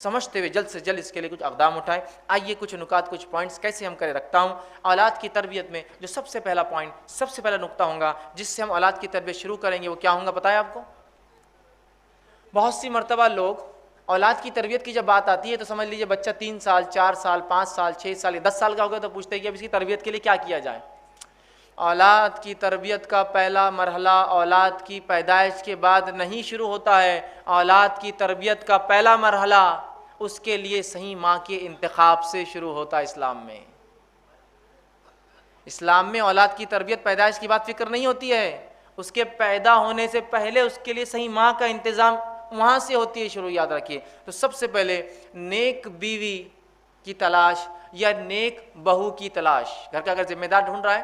سمجھتے ہوئے جلد سے جلد اس کے لیے کچھ اقدام اٹھائیں۔ آئیے کچھ نکات، کچھ پوائنٹس کیسے ہم کریں رکھتا ہوں۔ اولاد کی تربیت میں جو سب سے پہلا پوائنٹ، سب سے پہلا نقطہ ہوگا جس سے ہم اولاد کی تربیت شروع کریں گے، وہ کیا ہوگا بتائیں آپ کو؟ بہت سی مرتبہ لوگ اولاد کی تربیت کی جب بات آتی ہے تو سمجھ لیجئے بچہ 3 سال 4 سال 5 سال 6 سال یا 10 سال کا ہو گیا تو پوچھتے ہیں کہ اب اس کی تربیت کے لیے کیا کیا جائے۔ اولاد کی تربیت کا پہلا مرحلہ اولاد کی پیدائش کے بعد نہیں شروع ہوتا ہے۔ اولاد کی تربیت کا پہلا مرحلہ اس کے لیے صحیح ماں کے انتخاب سے شروع ہوتا ہے۔ اسلام میں اولاد کی تربیت پیدائش کی بات فکر نہیں ہوتی ہے، اس کے پیدا ہونے سے پہلے اس کے لیے صحیح ماں کا انتظام وہاں سے ہوتی ہے شروع، یاد رکھیے۔ تو سب سے پہلے نیک بیوی کی تلاش یا نیک بہو کی تلاش، گھر کا اگر ذمہ دار ڈھونڈ رہا ہے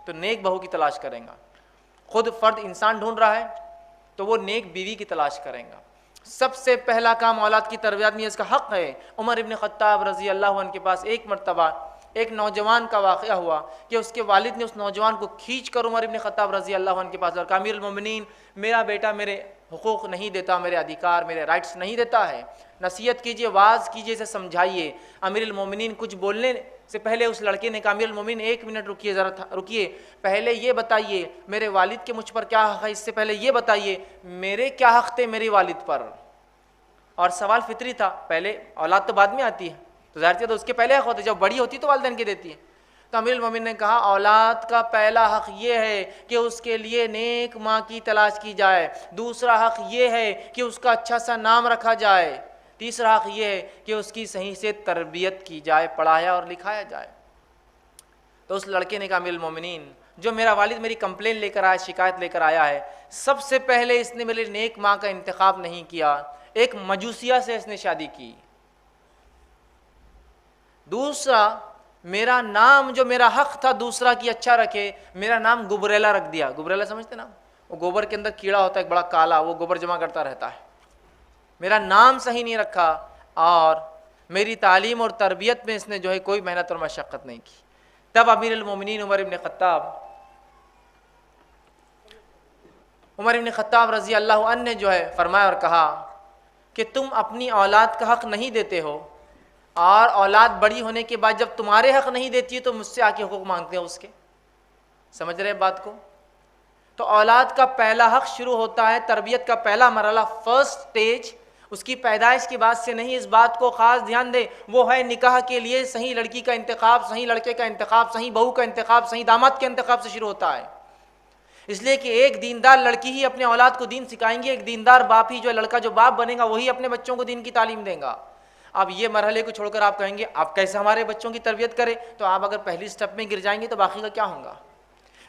تو نیک بہو کی تلاش کریں گا، خود فرد انسان ڈھونڈ رہا ہے تو وہ نیک بیوی کی تلاش کریں گا۔ سب سے پہلا کام اولاد کی تربیت میں اس کا حق ہے۔ عمر ابن خطاب رضی اللہ عنہ کے پاس ایک مرتبہ ایک نوجوان کا واقعہ ہوا کہ اس کے والد نے اس نوجوان کو کھینچ کر عمر ابن خطاب رضی اللہ عنہ کے پاس اور کہا امیر المومنین، میرا بیٹا میرے حقوق نہیں دیتا، میرے ادھیکار میرے رائٹس نہیں دیتا ہے، نصیحت کیجئے، واعظ کیجئے، اسے سمجھائیے۔ امیر المومنین کچھ بولنے سے پہلے اس لڑکے نے کہا امیر المومنین 1 منٹ رکیے، ذرا رکیے، پہلے یہ بتائیے میرے والد کے مجھ پر کیا حق ہے، اس سے پہلے یہ بتائیے میرے کیا حق تھے میری والد پر۔ اور سوال فطری تھا، پہلے اولاد تو بعد میں آتی ہے تو ظاہر ہے اس کے پہلے حق ہوتے، جب بڑی ہوتی تو والدین کے دیتی ہے۔ تو امیر المومنین نے کہا اولاد کا پہلا حق یہ ہے کہ اس کے لیے نیک ماں کی تلاش کی جائے، دوسرا حق یہ ہے کہ اس کا اچھا سا نام رکھا جائے، تیسرا حق یہ ہے کہ اس کی صحیح سے تربیت کی جائے، پڑھایا اور لکھایا جائے۔ تو اس لڑکے نے کہا امیر المومنین، جو میرا والد میری کمپلین لے کر آیا، شکایت لے کر آیا ہے، سب سے پہلے اس نے میرے نیک ماں کا انتخاب نہیں کیا، ایک مجوسیہ سے اس نے شادی کی۔ دوسرا، میرا نام جو میرا حق تھا دوسرا کی اچھا رکھے، میرا نام گبریلا رکھ دیا۔ گبریلا سمجھتے نا، وہ گوبر کے اندر کیڑا ہوتا ہے ایک بڑا کالا، وہ گوبر جمع کرتا رہتا ہے، میرا نام صحیح نہیں رکھا، اور میری تعلیم اور تربیت میں اس نے جو ہے کوئی محنت اور مشقت نہیں کی۔ تب امیر المومنین عمر ابن خطاب رضی اللہ عنہ نے جو ہے فرمایا اور کہا کہ تم اپنی اولاد کا حق نہیں دیتے ہو، اور اولاد بڑی ہونے کے بعد جب تمہارے حق نہیں دیتی ہے تو مجھ سے آ کے حقوق مانگتے ہو اس کے۔ سمجھ رہے بات کو؟ تو اولاد کا پہلا حق شروع ہوتا ہے، تربیت کا پہلا مرحلہ، فرسٹ سٹیج اس کی پیدائش کے بعد سے نہیں، اس بات کو خاص دھیان دے، وہ ہے نکاح کے لیے صحیح لڑکی کا انتخاب، صحیح لڑکے کا انتخاب، صحیح بہو کا انتخاب، صحیح داماد کے انتخاب سے شروع ہوتا ہے۔ اس لیے کہ ایک دیندار لڑکی ہی اپنے اولاد کو دین سکھائیں گی، ایک دیندار باپ ہی جو لڑکا جو باپ بنے گا وہی اپنے بچوں کو دین کی تعلیم دے گا۔ اب یہ مرحلے کو چھوڑ کر آپ کہیں گے آپ کیسے ہمارے بچوں کی تربیت کریں، تو آپ اگر پہلی سٹیپ میں گر جائیں گے تو باقی کا کیا ہوگا؟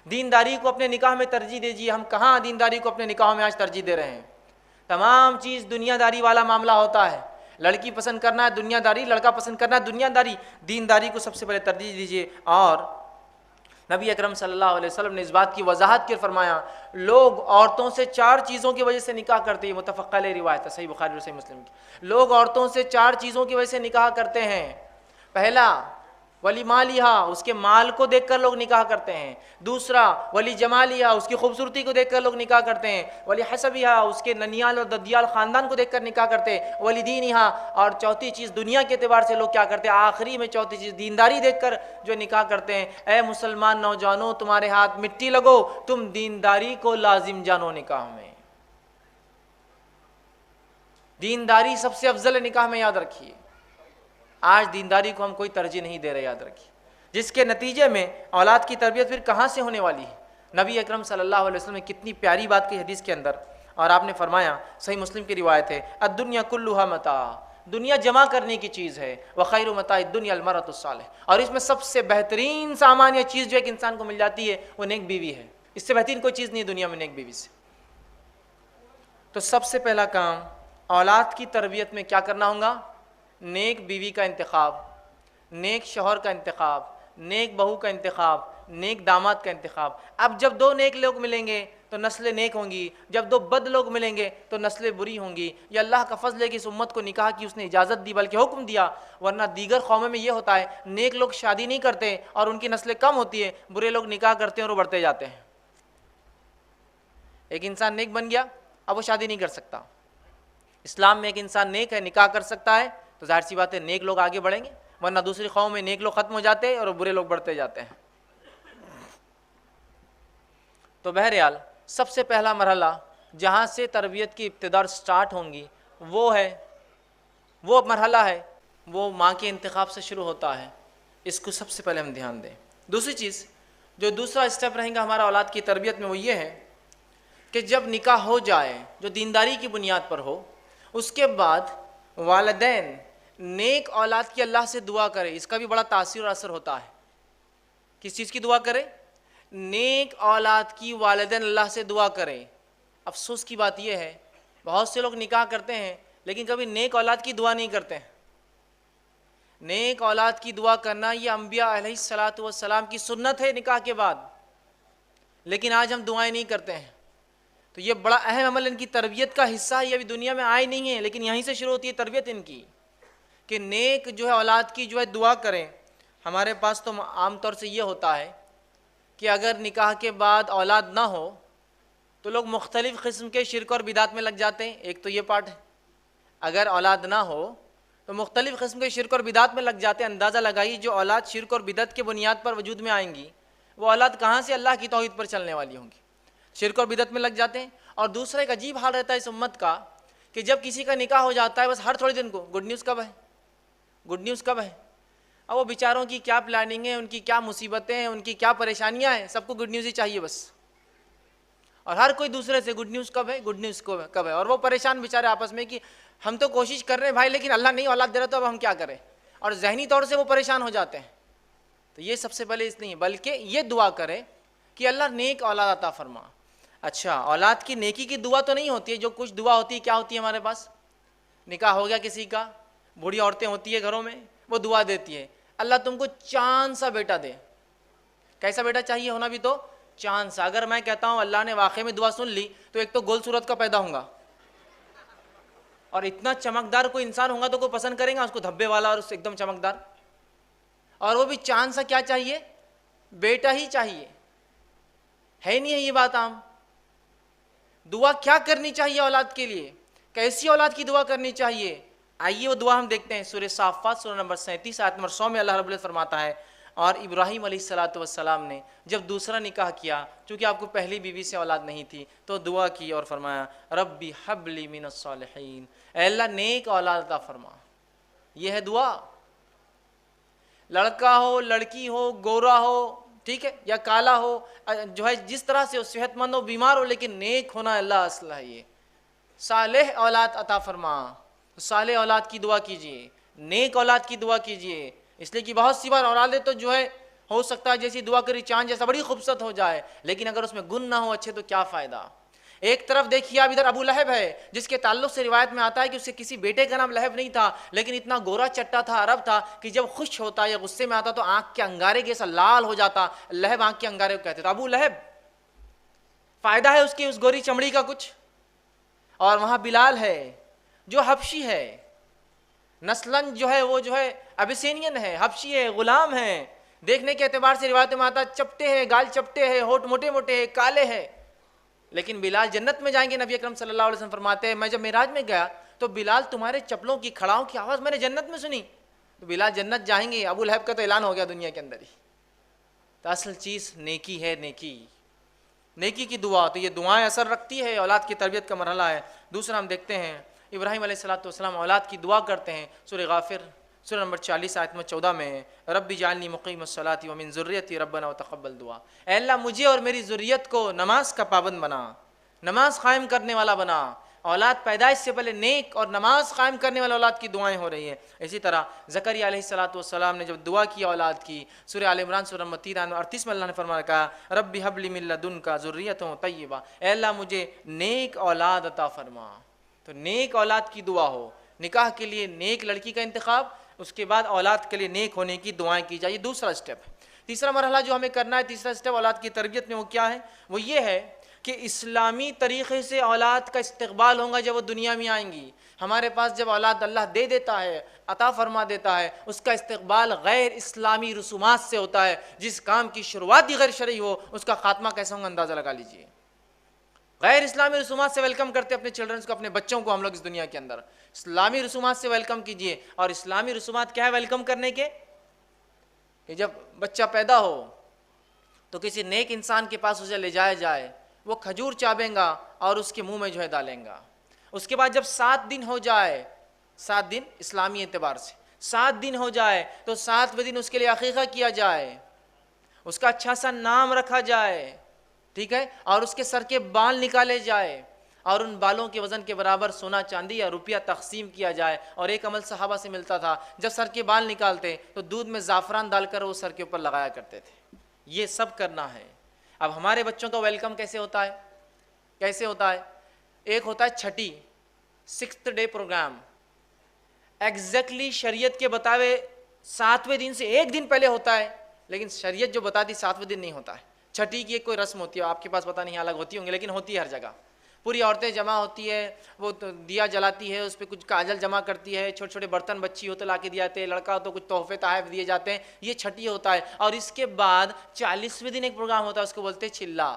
دینداری کو اپنے نکاح میں ترجیح دیجیے۔ ہم کہاں دینداری کو اپنے نکاحوں میں آج ترجیح دے رہے ہیں؟ تمام چیز دنیا داری والا معاملہ ہوتا ہے، لڑکی پسند کرنا ہے دنیا داری، لڑکا پسند کرنا ہے دنیا داری، دینداری کو سب سے پہلے ترجیح دیجیے۔ اور نبی اکرم صلی اللہ علیہ وسلم نے اس بات کی وضاحت کر فرمایا، لوگ عورتوں سے 4 چیزوں کی وجہ سے نکاح کرتے ہیں، متفق علیہ روایت ہے، صحیح بخاری اور صحیح مسلم کی۔ لوگ عورتوں سے 4 چیزوں کی وجہ سے نکاح کرتے ہیں۔ پہلا، ولی مالہا، اس کے مال کو دیکھ کر لوگ نکاح کرتے ہیں۔ دوسرا، ولی جمالہا، اس کی خوبصورتی کو دیکھ کر لوگ نکاح کرتے ہیں۔ ولی حسبہا، اس کے ننیال اور ددیال خاندان کو دیکھ کر نکاح کرتے ہیں۔ ولی دینہا، اور چوتھی چیز دنیا کے اعتبار سے لوگ کیا کرتے ہیں، آخری میں چوتھی چیز دینداری دیکھ کر جو نکاح کرتے ہیں۔ اے مسلمان نوجوانوں، تمہارے ہاتھ مٹی لگو، تم دینداری کو لازم جانو نکاح میں۔ دینداری سب سے افضل ہے نکاح میں، یاد رکھیے۔ آج دینداری کو ہم کوئی ترجیح نہیں دے رہے، یاد رکھیے، جس کے نتیجے میں اولاد کی تربیت پھر کہاں سے ہونے والی ہے؟ نبی اکرم صلی اللہ علیہ وسلم نے کتنی پیاری بات کی حدیث کے اندر، اور آپ نے فرمایا، صحیح مسلم کی روایت ہے، الدنیا کلھا متاع، دنیا جمع کرنے کی چیز ہے، وخیر متاع الدنیا المرأۃ الصالحہ، اور اس میں سب سے بہترین سامان یا چیز جو ایک انسان کو مل جاتی ہے وہ نیک بیوی ہے، اس سے بہترین کوئی چیز نہیں دنیا میں نیک بیوی سے۔ تو سب سے پہلا کام اولاد کی تربیت میں کیا کرنا ہوگا؟ نیک بیوی کا انتخاب، نیک شوہر کا انتخاب، نیک بہو کا انتخاب، نیک داماد کا انتخاب۔ اب جب 2 نیک لوگ ملیں گے تو نسلیں نیک ہوں گی، جب 2 بد لوگ ملیں گے تو نسلیں بری ہوں گی۔ یہ اللہ کا فضل ہے کہ اس امت کو نکاح کی اس نے اجازت دی، بلکہ حکم دیا، ورنہ دیگر قوموں میں یہ ہوتا ہے نیک لوگ شادی نہیں کرتے اور ان کی نسلیں کم ہوتی ہیں، برے لوگ نکاح کرتے ہیں اور وہ بڑھتے جاتے ہیں۔ ایک انسان نیک بن گیا، اب وہ شادی نہیں کر سکتا۔ اسلام میں ایک انسان نیک ہے، نکاح کر سکتا ہے، تو ظاہر سی بات ہے نیک لوگ آگے بڑھیں گے، ورنہ دوسری قوم میں نیک لوگ ختم ہو جاتے ہیں اور برے لوگ بڑھتے جاتے ہیں۔ تو بہرحال سب سے پہلا مرحلہ جہاں سے تربیت کی ابتدا سٹارٹ ہوں گی وہ مرحلہ ہے، وہ ماں کے انتخاب سے شروع ہوتا ہے، اس کو سب سے پہلے ہم دھیان دیں۔ دوسری چیز جو دوسرا اسٹیپ رہیں گا ہمارا اولاد کی تربیت میں، وہ یہ ہے کہ جب نکاح ہو جائے جو دینداری کی بنیاد پر ہو، اس کے بعد والدین نیک اولاد کی اللہ سے دعا کرے۔ اس کا بھی بڑا تاثیر اور اثر ہوتا ہے۔ کس چیز کی دعا کرے؟ نیک اولاد کی والدین اللہ سے دعا کرے۔ افسوس کی بات یہ ہے بہت سے لوگ نکاح کرتے ہیں لیکن کبھی نیک اولاد کی دعا نہیں کرتے ہیں۔ نیک اولاد کی دعا کرنا یہ انبیاء علیہ الصلاۃ والسلام کی سنت ہے نکاح کے بعد، لیکن آج ہم دعائیں نہیں کرتے ہیں۔ تو یہ بڑا اہم عمل ان کی تربیت کا حصہ ہے، یہ ابھی دنیا میں آئے نہیں ہیں لیکن یہیں سے شروع ہوتی ہے تربیت ان کی، کہ نیک جو ہے اولاد کی جو ہے دعا کریں۔ ہمارے پاس تو عام طور سے یہ ہوتا ہے کہ اگر نکاح کے بعد اولاد نہ ہو تو لوگ مختلف قسم کے شرک اور بدعت میں لگ جاتے ہیں۔ ایک تو یہ پارٹ ہے، اگر اولاد نہ ہو تو مختلف قسم کے شرک اور بدعت میں لگ جاتے ہیں۔ اندازہ لگائیے جو اولاد شرک اور بدعت کے بنیاد پر وجود میں آئیں گی وہ اولاد کہاں سے اللہ کی توحید پر چلنے والی ہوں گی؟ شرک اور بدعت میں لگ جاتے ہیں۔ اور دوسرا ایک عجیب حال رہتا ہے اس امت کا کہ جب کسی کا نکاح ہو جاتا ہے بس ہر تھوڑے دن کو گڈ نیوز کب ہے، گڈ نیوز کب ہے۔ اب وہ بیچاروں کی کیا پلاننگ ہے، ان کی کیا مصیبتیں ہیں، ان کی کیا پریشانیاں ہیں، سب کو گڈ نیوز ہی چاہیے بس، اور ہر کوئی دوسرے سے گڈ نیوز کب ہے، گڈ نیوز کب ہے، اور وہ پریشان بیچارے آپس میں کہ ہم تو کوشش کر رہے ہیں بھائی لیکن اللہ نہیں اولاد دے رہا تو اب ہم کیا کریں، اور ذہنی طور سے وہ پریشان ہو جاتے ہیں۔ تو یہ سب سے پہلے اس نہیں بلکہ یہ دعا کرے کہ اللہ نیک اولاد عطا فرما۔ اچھا، اولاد کی نیکی کی دعا تو نہیں ہوتی ہے، جو کچھ دعا ہوتی ہے کیا ہوتی ہے ہمارے پاس؟ نکاح ہو گیا کسی کا، بوڑھی عورتیں ہوتی ہے گھروں میں، وہ دعا دیتی ہے اللہ تم کو چاند سا بیٹا دے۔ کیسا بیٹا چاہیے ہونا بھی؟ تو چاند سا۔ اگر میں کہتا ہوں اللہ نے واقعے میں دعا سن لی تو ایک تو گول صورت کا پیدا ہوں گا، اور اتنا چمکدار کوئی انسان ہوگا تو کوئی پسند کرے گا اس کو، دھبے والا اور اس سے ایک دم چمکدار، اور وہ بھی چاند سا کیا چاہیے؟ بیٹا ہی چاہیے۔ ہے نہیں ہے یہ بات عام؟ دعا کیا کرنی چاہیے اولاد کے لیے؟ کیسی اولاد کی دعا کرنی چاہیے؟ آئیے وہ دعا ہم دیکھتے ہیں سورہ صافات سورہ نمبر 37 آیت نمبر 100 میں اللہ رب العزت فرماتا ہے، اور ابراہیم علیہ الصلاۃ والسلام نے جب دوسرا نکاح کیا، چونکہ آپ کو پہلی بیوی سے اولاد نہیں تھی، تو دعا کی اور فرمایا ربی حب لی من الصالحین، اے اللہ نیک اولاد عطا فرما۔ یہ ہے دعا۔ لڑکا ہو، لڑکی ہو، گورا ہو، ٹھیک ہے، یا کالا ہو، جو ہے جس طرح سے صحت مند ہو، بیمار ہو، لیکن نیک ہونا اللہ اصل ہے۔ یہ صالح اولاد عطا فرما، صالح اولاد کی دعا کیجئے، نیک اولاد کی دعا کیجئے، اس لیے کہ بہت سی بار اولادیں تو جو ہے ہو سکتا ہے جیسی دعا کری چاند جیسا بڑی خوبصورت ہو جائے، لیکن اگر اس میں گن نہ ہو اچھے تو کیا فائدہ۔ ایک طرف دیکھیے اب ادھر ابو لہب ہے جس کے تعلق سے روایت میں آتا ہے کہ اس کے کسی بیٹے کا نام لہب نہیں تھا، لیکن اتنا گورا چٹا تھا، عرب تھا، کہ جب خوش ہوتا یا غصے میں آتا تو آنکھ کے انگارے جیسا لال ہو جاتا۔ لہب آنکھ کے انگارے کو کہتے تھے، ابو لہب، فائدہ ہے اس کی اس گوری چمڑی کا کچھ۔ اور وہاں بلال ہے جو حبشی ہے، نسلاً جو ہے وہ جو ہے ابیسینین ہے، حبشی ہے، غلام ہے، دیکھنے کے اعتبار سے روایت میں آتا چپٹے ہیں، گال چپٹے ہیں، ہونٹ موٹے موٹے ہیں، کالے ہیں، لیکن بلال جنت میں جائیں گے۔ نبی اکرم صلی اللہ علیہ وسلم فرماتے ہیں میں جب معراج میں گیا تو بلال تمہارے چپلوں کی کھڑاؤں کی آواز میں نے جنت میں سنی، تو بلال جنت جائیں گے۔ ابو لہب کا تو اعلان ہو گیا دنیا کے اندر ہی۔ تو اصل چیز نیکی ہے، نیکی کی دعا۔ تو یہ دعائیں اثر رکھتی ہے، اولاد کی تربیت کا مرحلہ ہے۔ دوسرا ہم دیکھتے ہیں ابراہیم علیہ الصلوۃ والسلام اولاد کی دعا کرتے ہیں، سورہ غافر سورہ نمبر 40 آیت نمبر 14 میں، رب اجعلنی مقیم الصلاۃ ومن ذریتی ربنا وتقبل دعا، اے اللہ مجھے اور میری ذریت کو نماز کا پابند بنا، نماز قائم کرنے والا بنا۔ اولاد پیدائش سے پہلے نیک اور نماز قائم کرنے والا اولاد کی دعائیں ہو رہی ہیں۔ اسی طرح زکریا علیہ الصلوۃ والسلام نے جب دعا کی اولاد کی، سورہ آل عمران سورہ نمبر 38 میں اللہ نے فرمایا کہا رب ہب لی من لدنک ذریۃ طیبہ، اے اللہ مجھے نیک اولاد عطا فرما۔ تو نیک اولاد کی دعا ہو، نکاح کے لیے نیک لڑکی کا انتخاب، اس کے بعد اولاد کے لیے نیک ہونے کی دعائیں کی جائے۔ دوسرا اسٹیپ ہے۔ تیسرا مرحلہ جو ہمیں کرنا ہے، تیسرا اسٹیپ اولاد کی تربیت میں وہ کیا ہے؟ وہ یہ ہے کہ اسلامی طریقے سے اولاد کا استقبال ہوگا جب وہ دنیا میں آئیں گی۔ ہمارے پاس جب اولاد اللہ دے دیتا ہے، عطا فرما دیتا ہے، اس کا استقبال غیر اسلامی رسومات سے ہوتا ہے۔ جس کام کی شروعات ہی غیر شرعی ہو اس کا خاتمہ کیسا ہوگا اندازہ لگا لیجئے۔ غیر اسلامی رسومات سے ویلکم کرتے اپنے چلڈرنس کو، اپنے بچوں کو ہم لوگ اس دنیا کے اندر اسلامی رسومات سے ویلکم کیجئے. اور اسلامی رسومات کیا ہے ویلکم کرنے کے؟ کہ جب بچہ پیدا ہو تو کسی نیک انسان کے پاس اسے لے جایا جائے، وہ کھجور چابیں گا اور اس کے منہ میں جو ہے ڈالیں گا. اس کے بعد جب 7 دن ہو جائے، 7 دن اسلامی اعتبار سے 7 دن ہو جائے تو 7ویں دن اس کے لیے عقیقہ کیا جائے، اس کا اچھا سا نام رکھا جائے، ٹھیک ہے، اور اس کے سر کے بال نکالے جائے اور ان بالوں کے وزن کے برابر سونا چاندی یا روپیہ تقسیم کیا جائے. اور ایک عمل صحابہ سے ملتا تھا، جب سر کے بال نکالتے تو دودھ میں زعفران ڈال کر وہ سر کے اوپر لگایا کرتے تھے. یہ سب کرنا ہے. اب ہمارے بچوں کا ویلکم کیسے ہوتا ہے؟ کیسے ہوتا ہے؟ ایک ہوتا ہے چھٹی 6th ڈے پروگرام، ایگزیکٹلی شریعت کے بتاوے 7ویں دن سے ایک دن پہلے ہوتا ہے، لیکن شریعت جو بتاتی 7ویں دن نہیں ہوتا ہے. چھٹی کی ایک کوئی رسم ہوتی ہے، آپ کے پاس پتہ نہیں الگ ہوتی ہوں گی، لیکن ہوتی ہے ہر جگہ. پوری عورتیں جمع ہوتی ہے، وہ دیا جلاتی ہے، اس پہ کچھ کاجل جمع کرتی ہے، چھوٹے چھوٹے برتن بچی ہو تو لا کے دیے جاتے ہیں، لڑکا ہو تو کچھ تحفے تحائف دیے جاتے ہیں. یہ چھٹی ہوتا ہے. اور اس کے بعد 40ویں دن ایک پروگرام ہوتا ہے، اس کو بولتے ہیں چلا.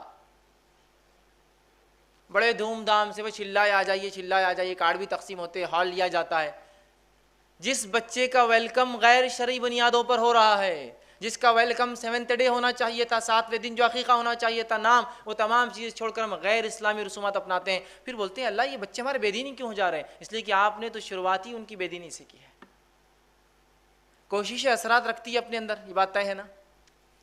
بڑے دھوم دھام سے وہ چلائے آ جائیے، چلائے آ جائیے، کارڈ بھی تقسیم ہوتے ہیں، ہال لیا جاتا ہے. جس بچے کا ویلکم غیر شرعی بنیادوں پر ہو رہا ہے، جس کا ویلکم 7th ڈے ہونا چاہیے تھا، 7ویں دن جو عقیقہ ہونا چاہیے تھا، نام، وہ تمام چیز چھوڑ کر ہم غیر اسلامی رسومات اپناتے ہیں. پھر بولتے ہیں اللہ یہ بچے ہمارے بے دینی کیوں ہو جا رہے ہیں؟ اس لیے کہ آپ نے تو شروعات ہی ان کی بے دینی سے کی ہے. کوشش اثرات رکھتی ہے اپنے اندر، یہ بات طے ہے نا.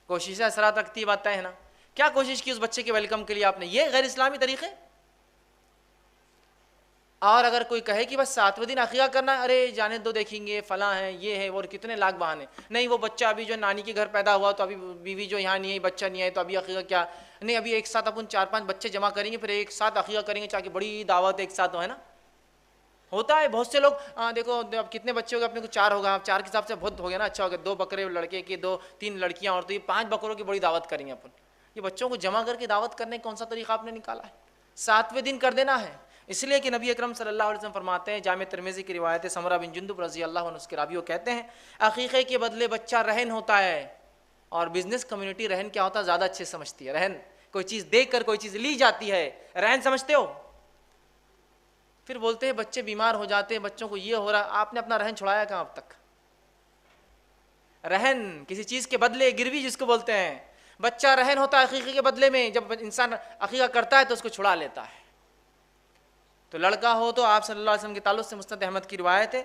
کوشش اثرات رکھتی ہے، بات طے ہے نا. کیا کوشش کی اس بچے کے ویلکم کے لیے آپ نے؟ یہ غیر اسلامی طریقے. اور اگر کوئی کہے کہ بس 7ویں دن عقیقہ کرنا ہے، ارے جانے دو، دیکھیں گے فلاں ہے، یہ ہے، اور کتنے لاکھ بہانے. نہیں وہ بچہ ابھی جو نانی کے گھر پیدا ہوا تو ابھی بیوی جو یہاں نہیں ہے، بچہ نہیں ہے، تو ابھی عقیقہ کیا؟ نہیں ابھی ایک ساتھ اپن 4-5 بچے جمع کریں گے، پھر ایک ساتھ عقیقہ کریں گے، چاہے بڑی دعوت ایک ساتھ ہو، ہے نا. ہوتا ہے بہت سے لوگ. دیکھو اب کتنے بچے ہو گئے اپنے کو؟ 4 ہوگا. 4 کے حساب سے بہت ہو گیا نا، اچھا ہو گیا. 2 بکرے لڑکے کے، 2-3 لڑکیاں، اور تو یہ 5 بکروں کی بڑی دعوت کریں گے اپن. یہ بچوں کو جمع کر کے دعوت کرنے کون سا طریقہ آپ نے نکالا ہے؟ 7ویں دن کر دینا ہے. اس لیے کہ نبی اکرم صلی اللہ علیہ وسلم فرماتے ہیں، جامع ترمذی کی روایت ہے، سمرہ بن جندب رضی اللہ عنہ اس کے راوی، وہ کہتے ہیں عقیقے کے بدلے بچہ رہن ہوتا ہے. اور بزنس کمیونٹی رہن کیا ہوتا ہے زیادہ اچھے سمجھتی ہے. رہن کوئی چیز دیکھ کر کوئی چیز لی جاتی ہے، رہن سمجھتے ہو. پھر بولتے ہیں بچے بیمار ہو جاتے ہیں، بچوں کو یہ ہو رہا. آپ نے اپنا رہن چھڑایا کہاں اب تک؟ رہن کسی چیز کے بدلے، گروی جس کو بولتے ہیں، بچہ رہن ہوتا ہے عقیقے کے بدلے میں. جب انسان عقیقہ کرتا ہے تو اس کو چھڑا لیتا ہے. تو لڑکا ہو تو آپ صلی اللہ علیہ وسلم کے تعلق سے مسند احمد کی روایت ہے،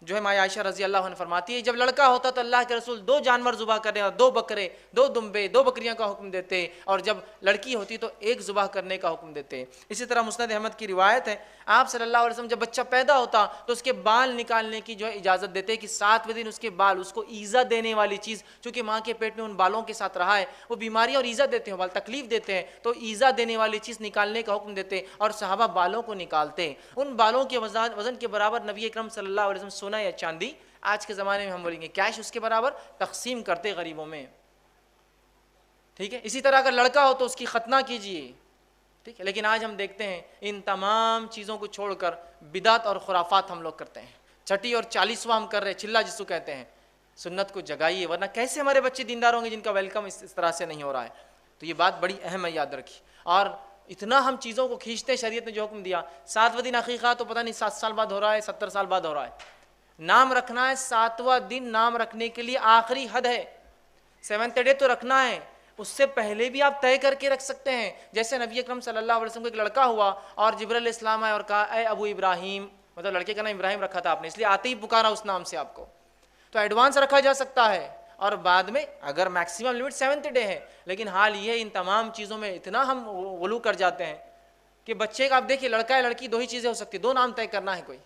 جو ہے ماں عائشہ رضی اللہ عنہ فرماتی ہے جب لڑکا ہوتا تو اللہ کے رسول 2 جانور ذبح کرنے، اور 2 بکرے، 2 دمبے، 2 بکریاں کا حکم دیتے، اور جب لڑکی ہوتی تو 1 ذبح کرنے کا حکم دیتے. اسی طرح مسند احمد کی روایت ہے، آپ صلی اللہ علیہ وسلم جب بچہ پیدا ہوتا تو اس کے بال نکالنے کی جو ہے اجازت دیتے کہ 7ویں دن اس کے بال، اس کو ایذا دینے والی چیز، چونکہ ماں کے پیٹ میں ان بالوں کے ساتھ رہا ہے، وہ بیماری اور ایذا دیتے ہیں، بال تکلیف دیتے ہیں، تو ایذا دینے والی چیز نکالنے کا حکم دیتے. اور صحابہ بالوں کو نکالتے. ان بالوں کے وزن کے برابر نبی اکرم صلی اللہ علیہ وسلم سونا یا چاندی، آج کے زمانے میں ہم بولیں گے کیش، اس کے برابر تقسیم کرتے غریبوں میں. ٹھیک ہے. اسی طرح اگر لڑکا ہو تو اس کی ختنہ کیجیے. ٹھیک ہے. لیکن آج ہم دیکھتے ہیں ان تمام چیزوں کو چھوڑ کر بدعت اور خرافات ہم لوگ کرتے ہیں. چھٹی اور 40واں ہم کر رہے ہیں، چلا جس کو کہتے ہیں. سنت کو جگائیے، ورنہ کیسے ہمارے بچے دیندار ہوں گے جن کا ویلکم اس طرح سے نہیں ہو رہا ہے. تو یہ بات بڑی اہم ہے، یاد رکھیے. اور اتنا ہم چیزوں کو کھینچتے، شریعت نے جو حکم دیا 7ویں دن عقیقہ تو پتہ نہیں 7 سال بعد ہو رہا ہے، 70 سال بعد ہو رہا ہے. نام رکھنا ہے 7واں دن، نام رکھنے کے لیے آخری حد ہے. 7th ڈے تو رکھنا ہے، اس سے پہلے بھی آپ طے کر کے رکھ سکتے ہیں. جیسے نبی اکرم صلی اللہ علیہ وسلم کو ایک لڑکا ہوا اور جبرائیل علیہ السلام آئے اور کہا اے ابو ابراہیم، مطلب لڑکے کا نام ابراہیم رکھا تھا آپ نے، اس لیے آتے ہی پکارا اس نام سے آپ کو. تو ایڈوانس رکھا جا سکتا ہے، اور بعد میں اگر میکسیمم لمٹ 7th ڈے ہے. لیکن حال یہ ان تمام چیزوں میں اتنا ہم غلو کر جاتے ہیں کہ بچے کا آپ دیکھیے، لڑکا ہے لڑکی 2 ہی چیزیں ہو سکتی، 2 نام طے کرنا ہے کوئی.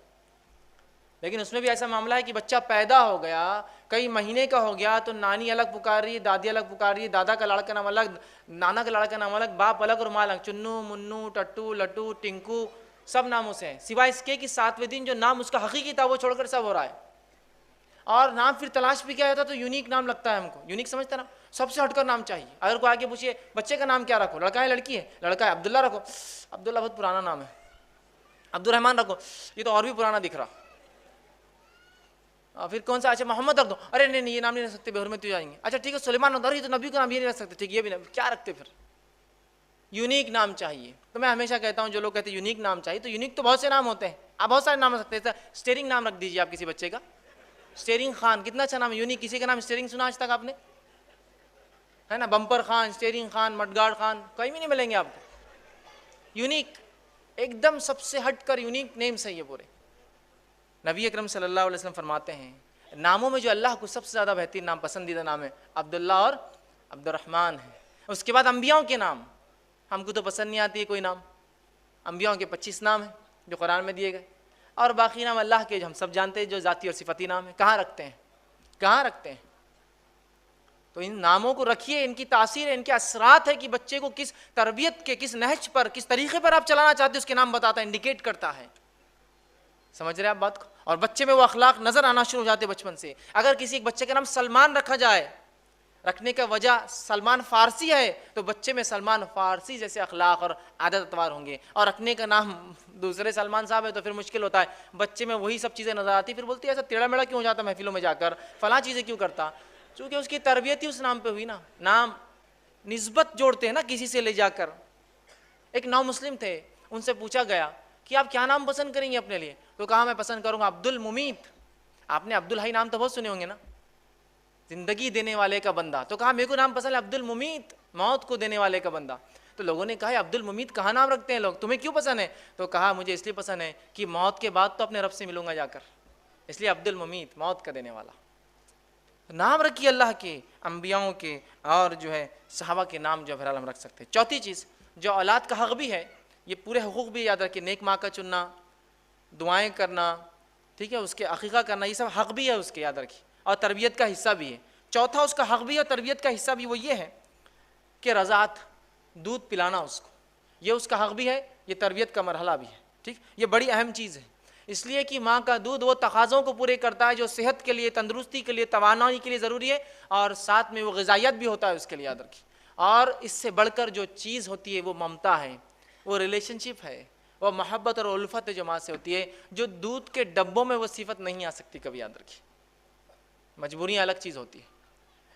لیکن اس میں بھی ایسا معاملہ ہے کہ بچہ پیدا ہو گیا، کئی مہینے کا ہو گیا، تو نانی الگ پکار رہی ہے، دادی الگ پکار رہی ہے، دادا کا لاڑا کا نام الگ، نانا کا لاڑا کا نام الگ، باپ الگ اور ماں الگ. چنو، منو، ٹٹو، لٹو، ٹنکو، سب ناموں سے ہیں، سوائے اس کے کہ 7ویں دن جو نام اس کا حقیقی تھا وہ چھوڑ کر سب ہو رہا ہے. اور نام پھر تلاش بھی کیا جاتا تو یونیک نام لگتا ہے ہم کو. یونیک سمجھتا نا، سب سے ہٹ کر نام چاہیے. اگر کوئی آگے پوچھے بچے کا نام کیا رکھو، لڑکا ہے لڑکی ہے؟ لڑکا ہے، عبداللہ رکھو. عبداللہ بہت پرانا نام ہے. عبد الرحمن رکھو، یہ تو اور بھی پرانا دکھ رہا. پھر کون سا؟ اچھا محمد رکھ دو. ارے نہیں یہ نام نہیں رکھ سکتے، بے حرمتی ہو جائیں گے. اچھا ٹھیک ہے سلیمان رکھ دو. یہ تو نبی کا نام یہ نہیں رکھ سکتے. ٹھیک، یہ بھی نہیں، کیا رکھتے پھر؟ یونیک نام چاہیے. تو میں ہمیشہ کہتا ہوں جو لوگ کہتے ہیں یونیک نام چاہیے, تو یونیک تو بہت سے نام ہوتے ہیں, آپ بہت سارے نام رکھ سکتے ہیں. اسٹیئرنگ نام رکھ دیجیے آپ کسی بچے کا, اسٹیئرنگ خان, کتنا اچھا نام ہے. یونیک کسی کا نام اسٹیئرنگ سنا آج تک آپ نے, ہے نا؟ بمپر خان, اسٹیئرنگ خان, مڈگارڈ خان, کہیں بھی نہیں ملیں گے آپ کو. یونیک, ایک دم سب سے ہٹ کر یونیک نیمز ہیں یہ پورے. نبی اکرم صلی اللہ علیہ وسلم فرماتے ہیں ناموں میں جو اللہ کو سب سے زیادہ بہترین نام, پسندیدہ نام ہے, عبداللہ اور عبد الرحمن ہے. اس کے بعد انبیاؤں کے نام, ہم کو تو پسند نہیں آتی ہے کوئی نام. انبیاؤں کے 25 نام ہیں جو قرآن میں دیے گئے, اور باقی نام اللہ کے جو ہم سب جانتے ہیں, جو ذاتی اور صفتی نام ہیں. کہاں رکھتے ہیں, کہاں رکھتے ہیں؟ تو ان ناموں کو رکھیے, ان کی تاثیر, ان کے اثرات ہے کہ بچے کو کس تربیت کے, کس نہج پر, کس طریقے پر آپ چلانا چاہتے ہیں, اس کے نام بتاتا ہے, انڈیکیٹ کرتا ہے. سمجھ رہے ہیں آپ بات کو؟ اور بچے میں وہ اخلاق نظر آنا شروع ہو جاتے بچپن سے. اگر کسی ایک بچے کا نام سلمان رکھا جائے, رکھنے کا وجہ سلمان فارسی ہے, تو بچے میں سلمان فارسی جیسے اخلاق اور عادت اتوار ہوں گے. اور رکھنے کا نام دوسرے سلمان صاحب ہے تو پھر مشکل ہوتا ہے, بچے میں وہی سب چیزیں نظر آتی, پھر بولتی ہے ایسا ٹیڑھا میڑھا کیوں ہو جاتا محفلوں میں جا کر, فلاں چیزیں کیوں کرتا, چونکہ اس کی تربیت ہی اس نام پہ ہوئی نا. نام نسبت جوڑتے ہیں نا کسی سے لے جا کر. ایک نو مسلم تھے, ان سے پوچھا گیا کہ آپ کیا نام پسند کریں گے اپنے لیے, تو کہا میں پسند کروں گا عبد الممیت. آپ نے عبد الحی نام تو بہت سنے ہوں گے نا, زندگی دینے والے کا بندہ. تو کہا میرے کو نام پسند ہے عبد الممیت, موت کو دینے والے کا بندہ. تو لوگوں نے کہا عبد الممیت کہاں نام رکھتے ہیں لوگ, تمہیں کیوں پسند ہے؟ تو کہا مجھے اس لیے پسند ہے کہ موت کے بعد تو اپنے رب سے ملوں گا جا کر, اس لیے عبد الممیت, موت کا دینے والا. نام رکھیے اللہ کے, انبیاؤں کے, اور جو ہے صحابہ کے نام جو بہرحال ہم رکھ سکتے ہیں. چوتھی چیز جو اولاد کا حق بھی ہے, یہ پورے حقوق بھی یاد رکھیے, نیک ماں کا چننا, دعائیں کرنا, ٹھیک ہے, اس کے عقیقہ کرنا, یہ سب حق بھی ہے اس کے, یاد رکھیے, اور تربیت کا حصہ بھی ہے. چوتھا اس کا حق بھی اور تربیت کا حصہ بھی وہ یہ ہے کہ رضاعت, دودھ پلانا اس کو, یہ اس کا حق بھی ہے, یہ تربیت کا مرحلہ بھی ہے. ٹھیک, یہ بڑی اہم چیز ہے, اس لیے کہ ماں کا دودھ وہ تقاضوں کو پورے کرتا ہے جو صحت کے لیے, تندرستی کے لیے, توانائی کے لیے ضروری ہے, اور ساتھ میں وہ غذائیت بھی ہوتا ہے اس کے لیے, یاد رکھیے. اور اس سے بڑھ کر جو چیز ہوتی ہے وہ ممتا ہے, وہ ریلیشن شپ ہے, وہ محبت اور الفت ہے جو ماں سے ہوتی ہے, جو دودھ کے ڈبوں میں وہ صفت نہیں آ سکتی کبھی, یاد رکھیے. مجبوریاں الگ چیز ہوتی ہے.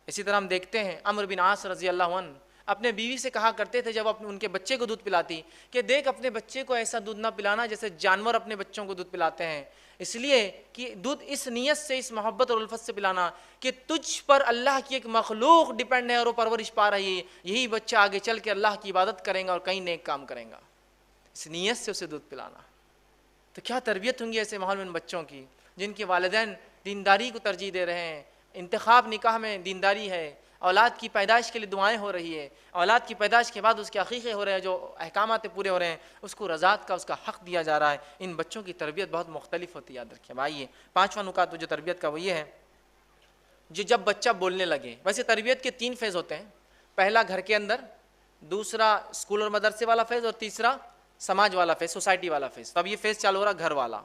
اسی طرح ہم دیکھتے ہیں عمرو بن عاص رضی اللہ عنہ اپنے بیوی سے کہا کرتے تھے جب ان کے بچے کو دودھ پلاتی, کہ دیکھ اپنے بچے کو ایسا دودھ نہ پلانا جیسے جانور اپنے بچوں کو دودھ پلاتے ہیں, اس لیے کہ دودھ اس نیت سے, اس محبت اور الفت سے پلانا کہ تجھ پر اللہ کی ایک مخلوق ڈیپینڈ ہے اور وہ پرورش پا رہی ہے, یہی بچہ آگے چل کے اللہ کی عبادت کرے گا اور کئی نیک کام کرے گا, اس نیت سے اسے دودھ پلانا. تو کیا تربیت ہوں گی ایسے ماحول میں ان بچوں کی جن کے والدین دینداری کو ترجیح دے رہے ہیں, انتخاب نکاح میں دینداری ہے, اولاد کی پیدائش کے لیے دعائیں ہو رہی ہے, اولاد کی پیدائش کے بعد اس کے عقیقے ہو رہے ہیں, جو احکامات پورے ہو رہے ہیں, اس کو رضاعت کا, اس کا حق دیا جا رہا ہے. ان بچوں کی تربیت بہت مختلف ہوتی ہے, یاد رکھیے. آئیے پانچواں نکات جو تربیت کا وہ یہ ہے, جو جب بچہ بولنے لگے. ویسے تربیت کے 3 فیز ہوتے ہیں, پہلا گھر کے اندر, دوسرا اسکول اور مدرسے والا فیز, اور تیسرا سماج والا فیز, سوسائٹی والا فیز. تو اب یہ فیز چالو ہو رہا گھر والا.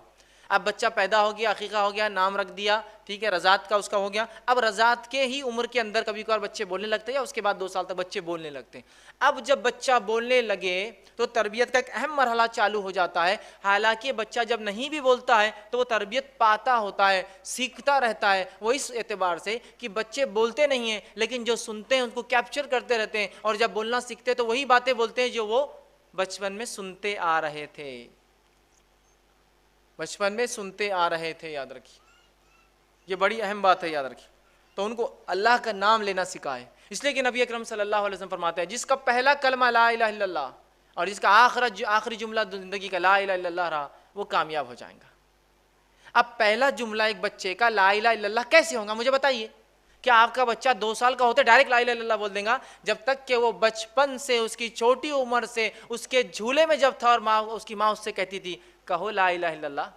اب بچہ پیدا ہو گیا, عقیقہ ہو گیا, نام رکھ دیا, ٹھیک ہے, رضاعت کا اس کا ہو گیا. اب رضاعت کے ہی عمر کے اندر کبھی کبھار بچے بولنے لگتے ہیں, یا اس کے بعد 2 سال تک بچے بولنے لگتے ہیں. اب جب بچہ بولنے لگے تو تربیت کا ایک اہم مرحلہ چالو ہو جاتا ہے. حالانکہ بچہ جب نہیں بھی بولتا ہے تو وہ تربیت پاتا ہوتا ہے, سیکھتا رہتا ہے. وہ اس اعتبار سے کہ بچے بولتے نہیں ہیں لیکن جو سنتے ہیں ان کو کیپچر کرتے رہتے ہیں, اور جب بولنا سیکھتے ہیں تو وہی باتیں بولتے ہیں جو وہ بچپن میں سنتے آ رہے تھے, بچپن میں سنتے آ رہے تھے. یاد رکھیے, یہ بڑی اہم بات ہے, یاد رکھیے. تو ان کو اللہ کا نام لینا سکھائے, اس لیے کہ نبی اکرم صلی اللہ علیہ وسلم فرماتے ہیں جس کا پہلا کلمہ لا الہ الا اللہ اور جس کا آخری جملہ زندگی کا لا الہ الا اللہ رہا, وہ کامیاب ہو جائیں گا. اب پہلا جملہ ایک بچے کا لا الہ الا اللہ کیسے ہوگا مجھے بتائیے. کیا آپ کا بچہ 2 سال کا ہوتا ہے ڈائریکٹ لا الہ الا اللہ بول دیں گا؟ جب تک کہ وہ بچپن سے, اس کی چھوٹی عمر سے, اس کے جھولے میں جب تھا اور اس کی ماں اس سے کہتی تھی کہو لا الہ الا اللہ,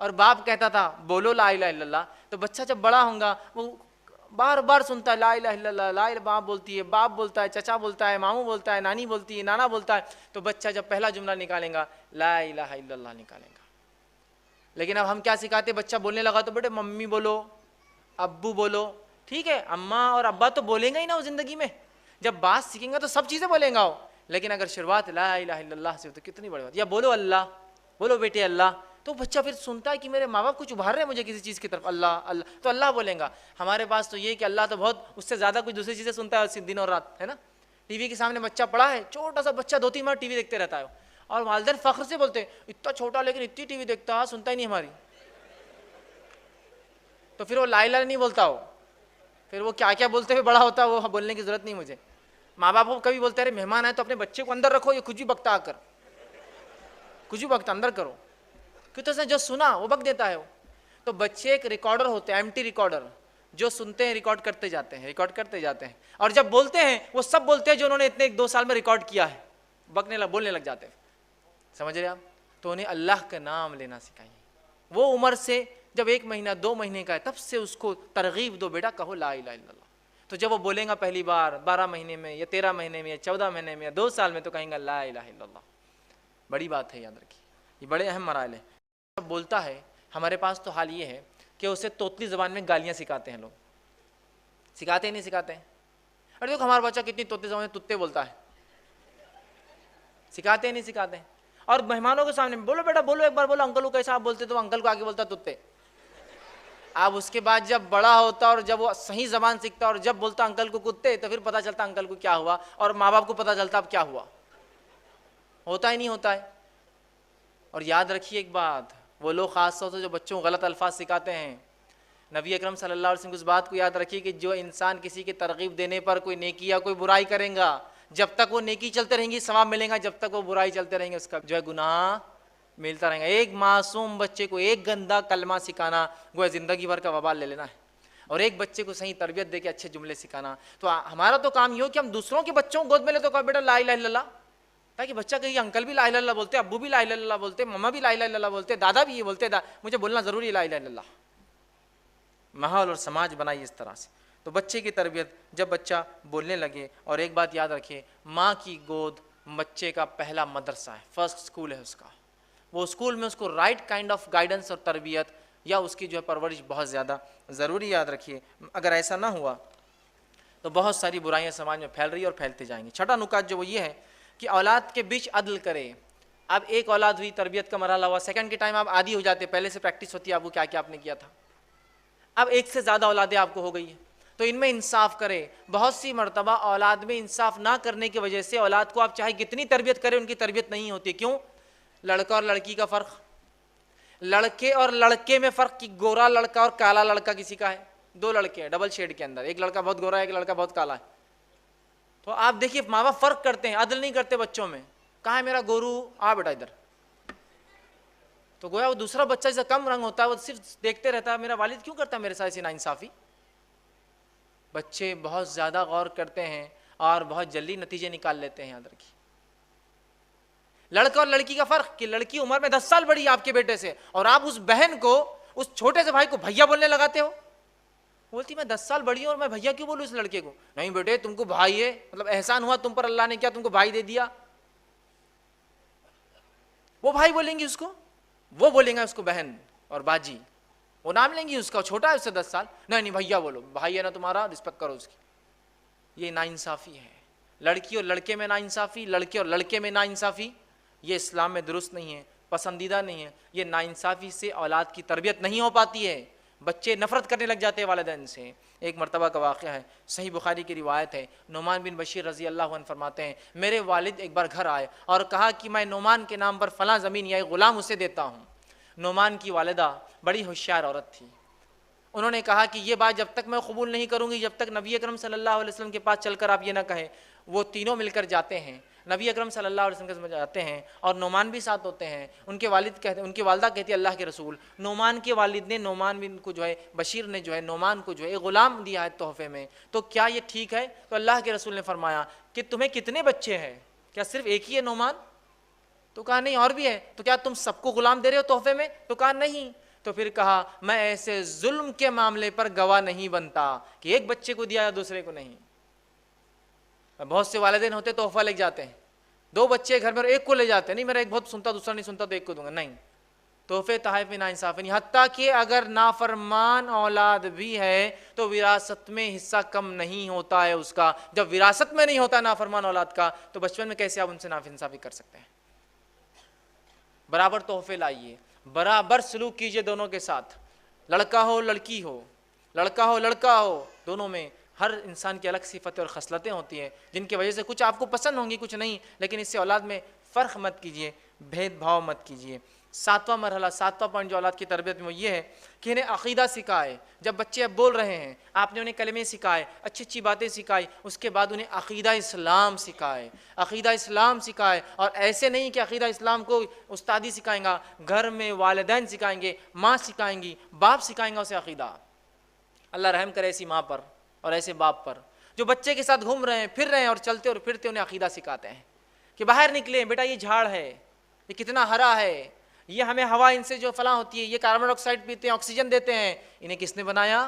اور باپ کہتا تھا بولو لا الہ الا اللہ, تو بچہ جب بڑا ہوگا وہ بار بار سنتا ہے لا الہ الا اللہ, لا الہ, باپ بولتی ہے, باپ بولتا ہے, چچا بولتا ہے, ماموں بولتا ہے, نانی بولتی ہے, نانا بولتا ہے, تو بچہ جب پہلا جملہ نکالے گا لا الہ الا اللہ نکالے گا. لیکن اب ہم کیا سکھاتے, بچہ بولنے لگا تو بیٹے ممی بولو, ابو بولو, ٹھیک ہے, اماں اور ابا تو بولیں گا ہی نا وہ زندگی میں, جب بات سیکھیں گا تو سب چیزیں بولیں گا وہ. لیکن اگر شروعات لا الہ الا اللہ سے ہو تو کتنی بڑی بات. یا بولو اللہ, بولو بیٹے اللہ, تو بچہ پھر سنتا ہے کہ میرے ماں باپ کچھ ابھار رہے ہیں مجھے کسی چیز کی طرف, اللہ اللہ, تو اللہ بولیں گا. ہمارے پاس تو یہ کہ اللہ تو بہت اس سے زیادہ کچھ دوسری چیزیں سنتا ہے دن اور رات, ہے نا. ٹی وی کے سامنے بچہ پڑا ہے، چھوٹا سا بچہ 2-3 بار ٹی وی دیکھتے رہتا ہے، اور والدین فخر سے بولتے ہیں اتنا چھوٹا لیکن اتنی ٹی وی دیکھتا ہے، سنتا ہی نہیں ہماری. تو پھر وہ لا الہ نہیں بولتا، ہو پھر وہ کیا کیا بولتے ہوئے بڑا ہوتا ہے، وہ بولنے کی ضرورت نہیں مجھے. ماں باپ کو کبھی بولتے رہے مہمان آئے تو اپنے بچے کو اندر رکھو، یہ کچھ بھی بکتا آ کر، کچھ بھی بکتا اندر کرو، کیوں تو اس نے جو سنا وہ بک دیتا ہے. وہ تو بچے ایک ریکارڈر ہوتے ہیں، ایمٹی ریکارڈر، جو سنتے ہیں ریکارڈ کرتے جاتے ہیں، ریکارڈ کرتے جاتے ہیں، اور جب بولتے ہیں وہ سب بولتے ہیں جو انہوں نے اتنے 2 سال میں ریکارڈ کیا ہے، بولنے لگ جاتے ہیں. سمجھ رہے آپ؟ تو انہیں اللہ کا نام لینا سکھائیے. وہ عمر سے جب 1 مہینہ 2 مہینے کا ہے تب سے اس کو ترغیب دو، بیٹا کہو لا الہ الا اللہ. تو جب وہ بولیں گا پہلی بار 12 مہینے میں یا 13 مہینے میں یا 14 مہینے میں یا 2 سال میں، تو کہیں گا لا الہ الا اللہ. بڑی بات ہے، یاد رکھیے، یہ بڑے اہم مراحل ہیں. جب بولتا ہے، ہمارے پاس تو حال یہ ہے کہ اسے توتلی زبان میں گالیاں سکھاتے ہیں لوگ. سکھاتے ہی نہیں سکھاتے ہیں. ارے دیکھو ہمارا بچہ کتنی توتلی زبان میں تتے بولتا ہے. سکھاتے ہی نہیں سکھاتے ہیں. اور مہمانوں کے سامنے بولو بیٹا بولو، ایک بار بولو انکل کو کیسا آپ بولتے، تو انکل کو آگے بولتا تتے. اب اس کے بعد جب بڑا ہوتا اور جب وہ صحیح زبان سیکھتا اور جب بولتا انکل کو کتے، تو پھر پتہ چلتا انکل کو کیا ہوا، اور ماں باپ کو پتہ چلتا اب کیا ہوا. ہوتا ہی نہیں ہوتا ہے. اور یاد رکھیے ایک بات، وہ لوگ خاص طور سے جو بچوں کو غلط الفاظ سکھاتے ہیں، نبی اکرم صلی اللہ علیہ وسلم کی اس بات کو یاد رکھیے کہ جو انسان کسی کی ترغیب دینے پر کوئی نیکی یا کوئی برائی کریں گا، جب تک وہ نیکی چلتے رہیں گی ثواب ملیں گا، جب تک وہ برائی چلتے رہیں گے اس کا جو ہے گناہ ملتا رہے گا. ایک معصوم بچے کو ایک گندا کلمہ سکھانا وہ زندگی بھر کا وبال لے لینا ہے، اور ایک بچے کو صحیح تربیت دے کے اچھے جملے سکھانا. تو ہمارا تو کام یہ ہو کہ ہم دوسروں کے بچوں کو گود میں لے تو کہا بیٹا لا الہ الا اللہ، تاکہ بچہ کہے انکل بھی لا الہ الا اللہ بولتے، ابو بھی لا الہ الا اللہ بولتے، مما بھی لا الہ الا اللہ بولتے، دادا بھی یہ بولتے، مجھے بولنا ضروری ہے لا الہ الا اللہ. ماحول اور سماج بنائیے اس طرح سے. تو بچے کی تربیت جب بچہ بولنے لگے، اور ایک بات یاد رکھیے، ماں کی گود بچے کا پہلا مدرسہ ہے، فرسٹ اسکول ہے اس کا. وہ اسکول میں اس کو رائٹ کائنڈ آف گائیڈنس اور تربیت یا اس کی جو ہے پرورش بہت زیادہ ضروری. یاد رکھیے اگر ایسا نہ ہوا تو بہت ساری برائیاں سماج میں پھیل رہی ہیں اور پھیلتے جائیں گی. چھٹا نکات جو وہ یہ ہے کہ اولاد کے بیچ عدل کرے. اب ایک اولاد ہوئی، تربیت کا مرحلہ ہوا، سیکنڈ کے ٹائم آپ عادی ہو جاتے، پہلے سے پریکٹس ہوتی ہے آپ کو کیا کیا آپ نے کیا تھا. اب ایک سے زیادہ اولادیں آپ کو ہو گئی ہیں، تو ان میں انصاف کرے. بہت سی مرتبہ اولاد میں انصاف نہ کرنے کی وجہ سے اولاد کو آپ چاہے کتنی تربیت کریں ان کی تربیت نہیں ہوتی. کیوں؟ لڑکا اور لڑکی کا فرق، لڑکے اور لڑکے میں فرق کہ گورا لڑکا اور کالا لڑکا کسی کا ہے. 2 لڑکے ہیں ڈبل شیڈ کے اندر، ایک لڑکا بہت گورا ہے، ایک لڑکا بہت کالا ہے. تو آپ دیکھیے ماں باپ فرق کرتے ہیں، عدل نہیں کرتے بچوں میں. کہاں ہے میرا گورو، آ بیٹا ادھر. تو گویا وہ دوسرا بچہ جیسا کم رنگ ہوتا ہے وہ صرف دیکھتے رہتا ہے میرا والد کیوں کرتا ہے میرے ساتھ ایسی ناانصافی. بچے بہت زیادہ غور کرتے ہیں اور بہت جلدی نتیجے نکال لیتے ہیں. یاد رکھیے لڑکا اور لڑکی کا فرق کہ لڑکی عمر میں 10 سال بڑی ہے آپ کے بیٹے سے، اور آپ اس بہن کو، اس چھوٹے سے بھائی کو بھیا بولنے لگاتے ہو. بولتی میں 10 سال بڑی ہوں اور میں بھیا کیوں بولوں اس لڑکے کو. نہیں بیٹے تم کو بھائی ہے، مطلب احسان ہوا تم پر اللہ نے کیا تم کو بھائی دے دیا. وہ بھائی بولیں گی اس کو، وہ بولیں گا اس کو بہن اور باجی، وہ نام لیں گی اس کا، چھوٹا ہے اس سے 10 سال. نہیں بھیا بولو، بھائی ہے نا تمہارا، رسپیکٹ کرو اس کی. یہ ناانصافی ہے. لڑکی اور لڑکے میں ناانصافی، لڑکے اور لڑکے میں ناانصافی، یہ اسلام میں درست نہیں ہے، پسندیدہ نہیں ہے. یہ ناانصافی سے اولاد کی تربیت نہیں ہو پاتی ہے، بچے نفرت کرنے لگ جاتے ہیں والدین سے. ایک مرتبہ کا واقعہ ہے، صحیح بخاری کی روایت ہے. نعمان بن بشیر رضی اللہ عنہ فرماتے ہیں میرے والد ایک بار گھر آئے اور کہا کہ میں نعمان کے نام پر فلاں زمین یا ایک غلام اسے دیتا ہوں. نعمان کی والدہ بڑی ہوشیار عورت تھی. انہوں نے کہا کہ یہ بات جب تک میں قبول نہیں کروں گی جب تک نبی اکرم صلی اللہ علیہ وسلم کے پاس چل کر آپ یہ نہ کہیں. وہ تینوں مل کر جاتے ہیں، نبی اکرم صلی اللہ علیہ وسلم کے ساتھ جاتے ہیں، اور نعمان بھی ساتھ ہوتے ہیں. ان کے والد کہتے ہیں، ان کی والدہ کہتی ہے اللہ کے رسول، نعمان کے والد نے نعمان بن کو جو ہے بشیر نے جو ہے نعمان کو جو ہے ایک غلام دیا ہے تحفے میں، تو کیا یہ ٹھیک ہے؟ تو اللہ کے رسول نے فرمایا کہ تمہیں کتنے بچے ہیں؟ کیا صرف ایک ہی ہے نعمان؟ تو کہا نہیں اور بھی ہے. تو کیا تم سب کو غلام دے رہے ہو تحفے میں؟ تو کہا نہیں. تو پھر کہا میں ایسے ظلم کے معاملے پر گواہ نہیں بنتا کہ ایک بچے کو دیا یا دوسرے کو نہیں. بہت سے والدین ہوتے تحفہ لے جاتے ہیں، 2 بچے گھر میں ایک کو لے جاتے ہیں، نہیں میرا ایک بہت سنتا دوسرا نہیں سنتا تو ایک کو دوں گا. نہیں، تحفے تحائف میں ناانصافی نہیں. حتیٰ کہ اگر نافرمان اولاد بھی ہے تو وراثت میں حصہ کم نہیں ہوتا ہے اس کا. جب وراثت میں نہیں ہوتا نافرمان اولاد کا تو بچپن میں کیسے آپ ان سے ناانصافی کر سکتے ہیں؟ برابر تحفے لائیے، برابر سلوک کیجئے دونوں کے ساتھ، لڑکا ہو لڑکی ہو، لڑکا ہو لڑکا ہو، دونوں میں ہر انسان کی الگ صفتیں اور خصلتیں ہوتی ہیں جن کی وجہ سے کچھ آپ کو پسند ہوں گی کچھ نہیں، لیکن اس سے اولاد میں فرق مت کیجیے، بھید بھاؤ مت کیجیے۔ ساتواں مرحلہ، ساتواں پوائنٹ جو اولاد کی تربیت میں وہ یہ ہے کہ انہیں عقیدہ سکھائے۔ جب بچے اب بول رہے ہیں، آپ نے انہیں کلمے سکھائے، اچھی اچھی باتیں سکھائی، اس کے بعد انہیں عقیدہ اسلام سکھائے، عقیدہ اسلام سکھائے۔ اور ایسے نہیں کہ عقیدہ اسلام کو استادی سکھائیں گا، گھر میں والدین سکھائیں گے، ماں سکھائیں گی، باپ سکھائیں گا اسے عقیدہ۔ اللہ رحم کرے ایسی ماں پر اور ایسے باپ پر جو بچے کے ساتھ گھوم رہے ہیں، پھر رہے ہیں، اور چلتے اور پھرتے انہیں عقیدہ سکھاتے ہیں کہ باہر نکلیں بیٹا، یہ جھاڑ ہے، یہ کتنا ہرا ہے، یہ ہمیں ہوا ان سے جو فلاں ہوتی ہے، یہ کاربن ڈائی آکسائڈ پیتے ہیں، آکسیجن دیتے ہیں، انہیں کس نے بنایا؟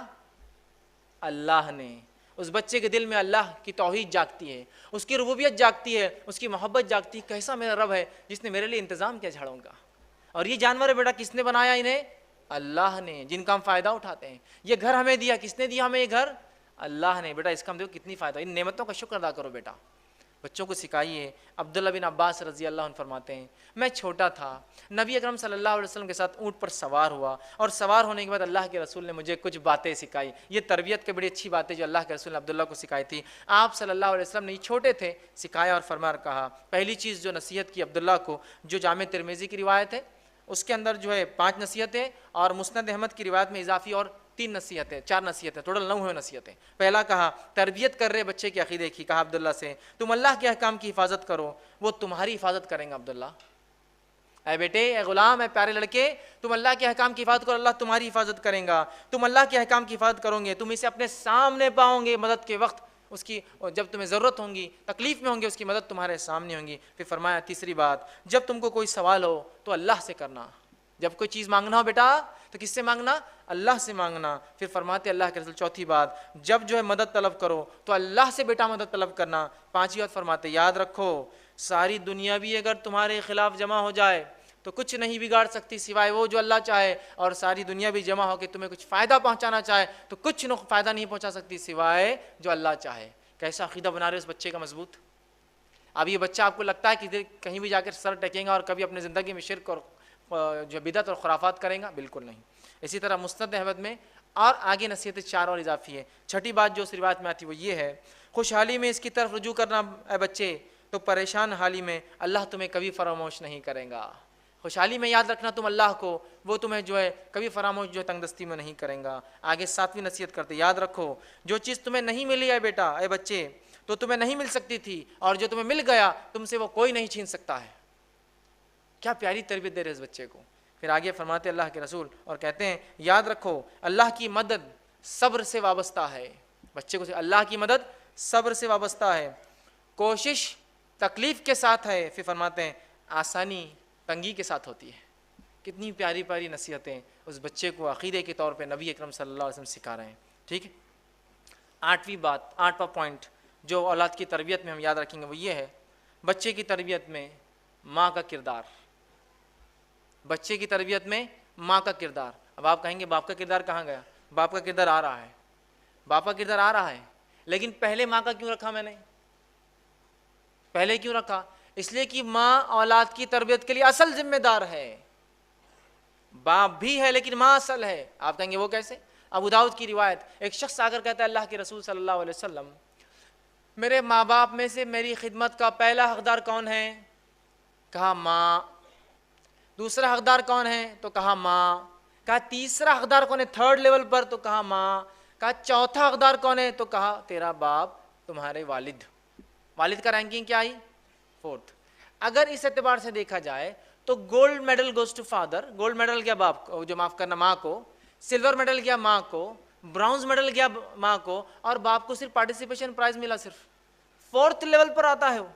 اللہ نے۔ اس بچے کے دل میں اللہ کی توحید جاگتی ہے، اس کی ربوبیت جاگتی ہے، اس کی محبت جاگتی ہے، کیسا میرا رب ہے جس نے میرے لیے انتظام کیا جھاڑوں کا، اور یہ جانور ہے بیٹا کس نے بنایا انہیں؟ اللہ نے، جن کا ہم فائدہ اٹھاتے ہیں۔ یہ گھر ہمیں دیا، کس نے دیا ہمیں یہ گھر؟ اللہ نے۔ بیٹا اس کا ہم دیکھو کتنی فائدہ، ان نعمتوں کا شکر ادا کرو بیٹا، بچوں کو سکھائیے۔ عبداللہ بن عباس رضی اللہ عنہ فرماتے ہیں، میں چھوٹا تھا، نبی اکرم صلی اللہ علیہ وسلم کے ساتھ اونٹ پر سوار ہوا، اور سوار ہونے کے بعد اللہ کے رسول نے مجھے کچھ باتیں سکھائی۔ یہ تربیت کی بڑی اچھی باتیں جو اللہ کے رسول نے عبداللہ کو سکھائی تھی۔ آپ صلی اللہ علیہ وسلم نے، یہ چھوٹے تھے، سکھایا اور فرما کہا۔ پہلی چیز جو نصیحت کی عبداللہ کو، جو جامع ترمذی کی روایت ہے اس کے اندر جو ہے 5 نصیحتیں، اور مسند احمد کی روایت میں اضافی اور 3 نصیحتیں، 4 نصیحتیں، ٹوٹل 9 ہوئے نصیحتیں۔ پہلا کہا تربیت کر رہے بچے کے عقیدے کی، کہا عبداللہ سے تم اللہ کے احکام کی حفاظت کرو، وہ تمہاری حفاظت کریں گا۔ عبداللہ، اے بیٹے، اے غلام، اے پیارے لڑکے، تم اللہ کے احکام کی حفاظت کرو، اللہ تمہاری حفاظت کریں گا۔ تم اللہ کے احکام کی حفاظت کرو گے، تم اسے اپنے سامنے پاؤ گے مدد کے وقت، اس کی جب تمہیں ضرورت ہوں گی، تکلیف میں ہوں گے، اس کی مدد تمہارے سامنے ہوں گی۔ پھر فرمایا تیسری بات، جب تم کو کوئی سوال ہو تو اللہ سے کرنا، جب کوئی چیز مانگنا ہو بیٹا تو کس سے مانگنا؟ اللہ سے مانگنا۔ پھر فرماتے اللہ کے رسول چوتھی بات، جب جو ہے مدد طلب کرو تو اللہ سے بیٹا مدد طلب کرنا۔ پانچویں بات فرماتے یاد رکھو، ساری دنیا بھی اگر تمہارے خلاف جمع ہو جائے تو کچھ نہیں بگاڑ سکتی سوائے وہ جو اللہ چاہے، اور ساری دنیا بھی جمع ہو کے تمہیں کچھ فائدہ پہنچانا چاہے تو کچھ فائدہ نہیں پہنچا سکتی سوائے جو اللہ چاہے۔ کیسا عقیدہ بنا رہے اس بچے کا مضبوط؟ اب یہ بچہ آپ کو لگتا ہے کہ کہیں بھی جا کر سر ٹکیں گا اور کبھی اپنے زندگی میں شرک اور جو بدعت اور خرافات کریں گا؟ بالکل نہیں۔ اسی طرح مسند احمد میں اور آگے نصیحتیں 4 اور اضافی ہے۔ چھٹی بات جو اس روایت میں آتی وہ یہ ہے، خوشحالی میں اس کی طرف رجوع کرنا اے بچے، تو پریشان حالی میں اللہ تمہیں کبھی فراموش نہیں کرے گا۔ خوشحالی میں یاد رکھنا تم اللہ کو، وہ تمہیں جو ہے کبھی فراموش جو ہے تنگ دستی میں نہیں کریں گا۔ آگے 7ویں نصیحت کرتے یاد رکھو، جو چیز تمہیں نہیں ملی ہے بیٹا، اے بچے، تو تمہیں نہیں مل سکتی تھی، اور جو تمہیں مل گیا تم سے وہ کوئی نہیں چھین سکتا ہے۔ کیا پیاری تربیت دے رہے اس بچے کو۔ پھر آگے فرماتے اللہ کے رسول اور کہتے ہیں یاد رکھو، اللہ کی مدد صبر سے وابستہ ہے۔ بچے کو اللہ کی مدد صبر سے وابستہ ہے، کوشش تکلیف کے ساتھ ہے، پھر فرماتے ہیں آسانی تنگی کے ساتھ ہوتی ہے۔ کتنی پیاری پیاری نصیحتیں اس بچے کو عقیدے کے طور پہ نبی اکرم صلی اللہ علیہ وسلم سکھا رہے ہیں۔ ٹھیک ہے، 8واں پوائنٹ جو اولاد کی تربیت میں ہم یاد رکھیں گے وہ یہ ہے، بچے کی تربیت میں ماں کا کردار۔ بچے کی تربیت میں ماں کا کردار۔ اب آپ کہیں گے باپ کا کردار کہاں گیا؟ باپ کا کردار آ رہا ہے، باپ کا کردار آ رہا ہے، لیکن پہلے ماں کا کیوں رکھا میں نے؟ پہلے کیوں رکھا؟ اس لیے کہ ماں اولاد کی تربیت کے لیے اصل ذمہ دار ہے۔ باپ بھی ہے لیکن ماں اصل ہے۔ آپ کہیں گے وہ کیسے؟ ابو داؤد کی روایت، ایک شخص آ کر کہتا ہے اللہ کے رسول صلی اللہ علیہ وسلم، میرے ماں باپ میں سے میری خدمت کا پہلا حقدار کون ہے؟ کہا ماں۔ دوسرا حقدار کون ہے؟ تو کہا ماں۔ کہا تیسرا حقدار کون ہے 3rd لیول پر؟ تو کہا ماں۔ کہا چوتھا حقدار کون ہے؟ تو کہا تیرا باپ، تمہارے والد۔ والد کا رینکنگ کیا آئی؟ 4th۔ اگر اس اعتبار سے دیکھا جائے تو gold medal goes to father, gold medal گیا باپ کو، جو معاف کرنا ماں کو، سلور میڈل گیا ماں کو، برونز میڈل گیا ماں کو، اور باپ کو صرف پارٹیسپیشن پرائز ملا صرف 4th لیول پر آتا ہے وہ۔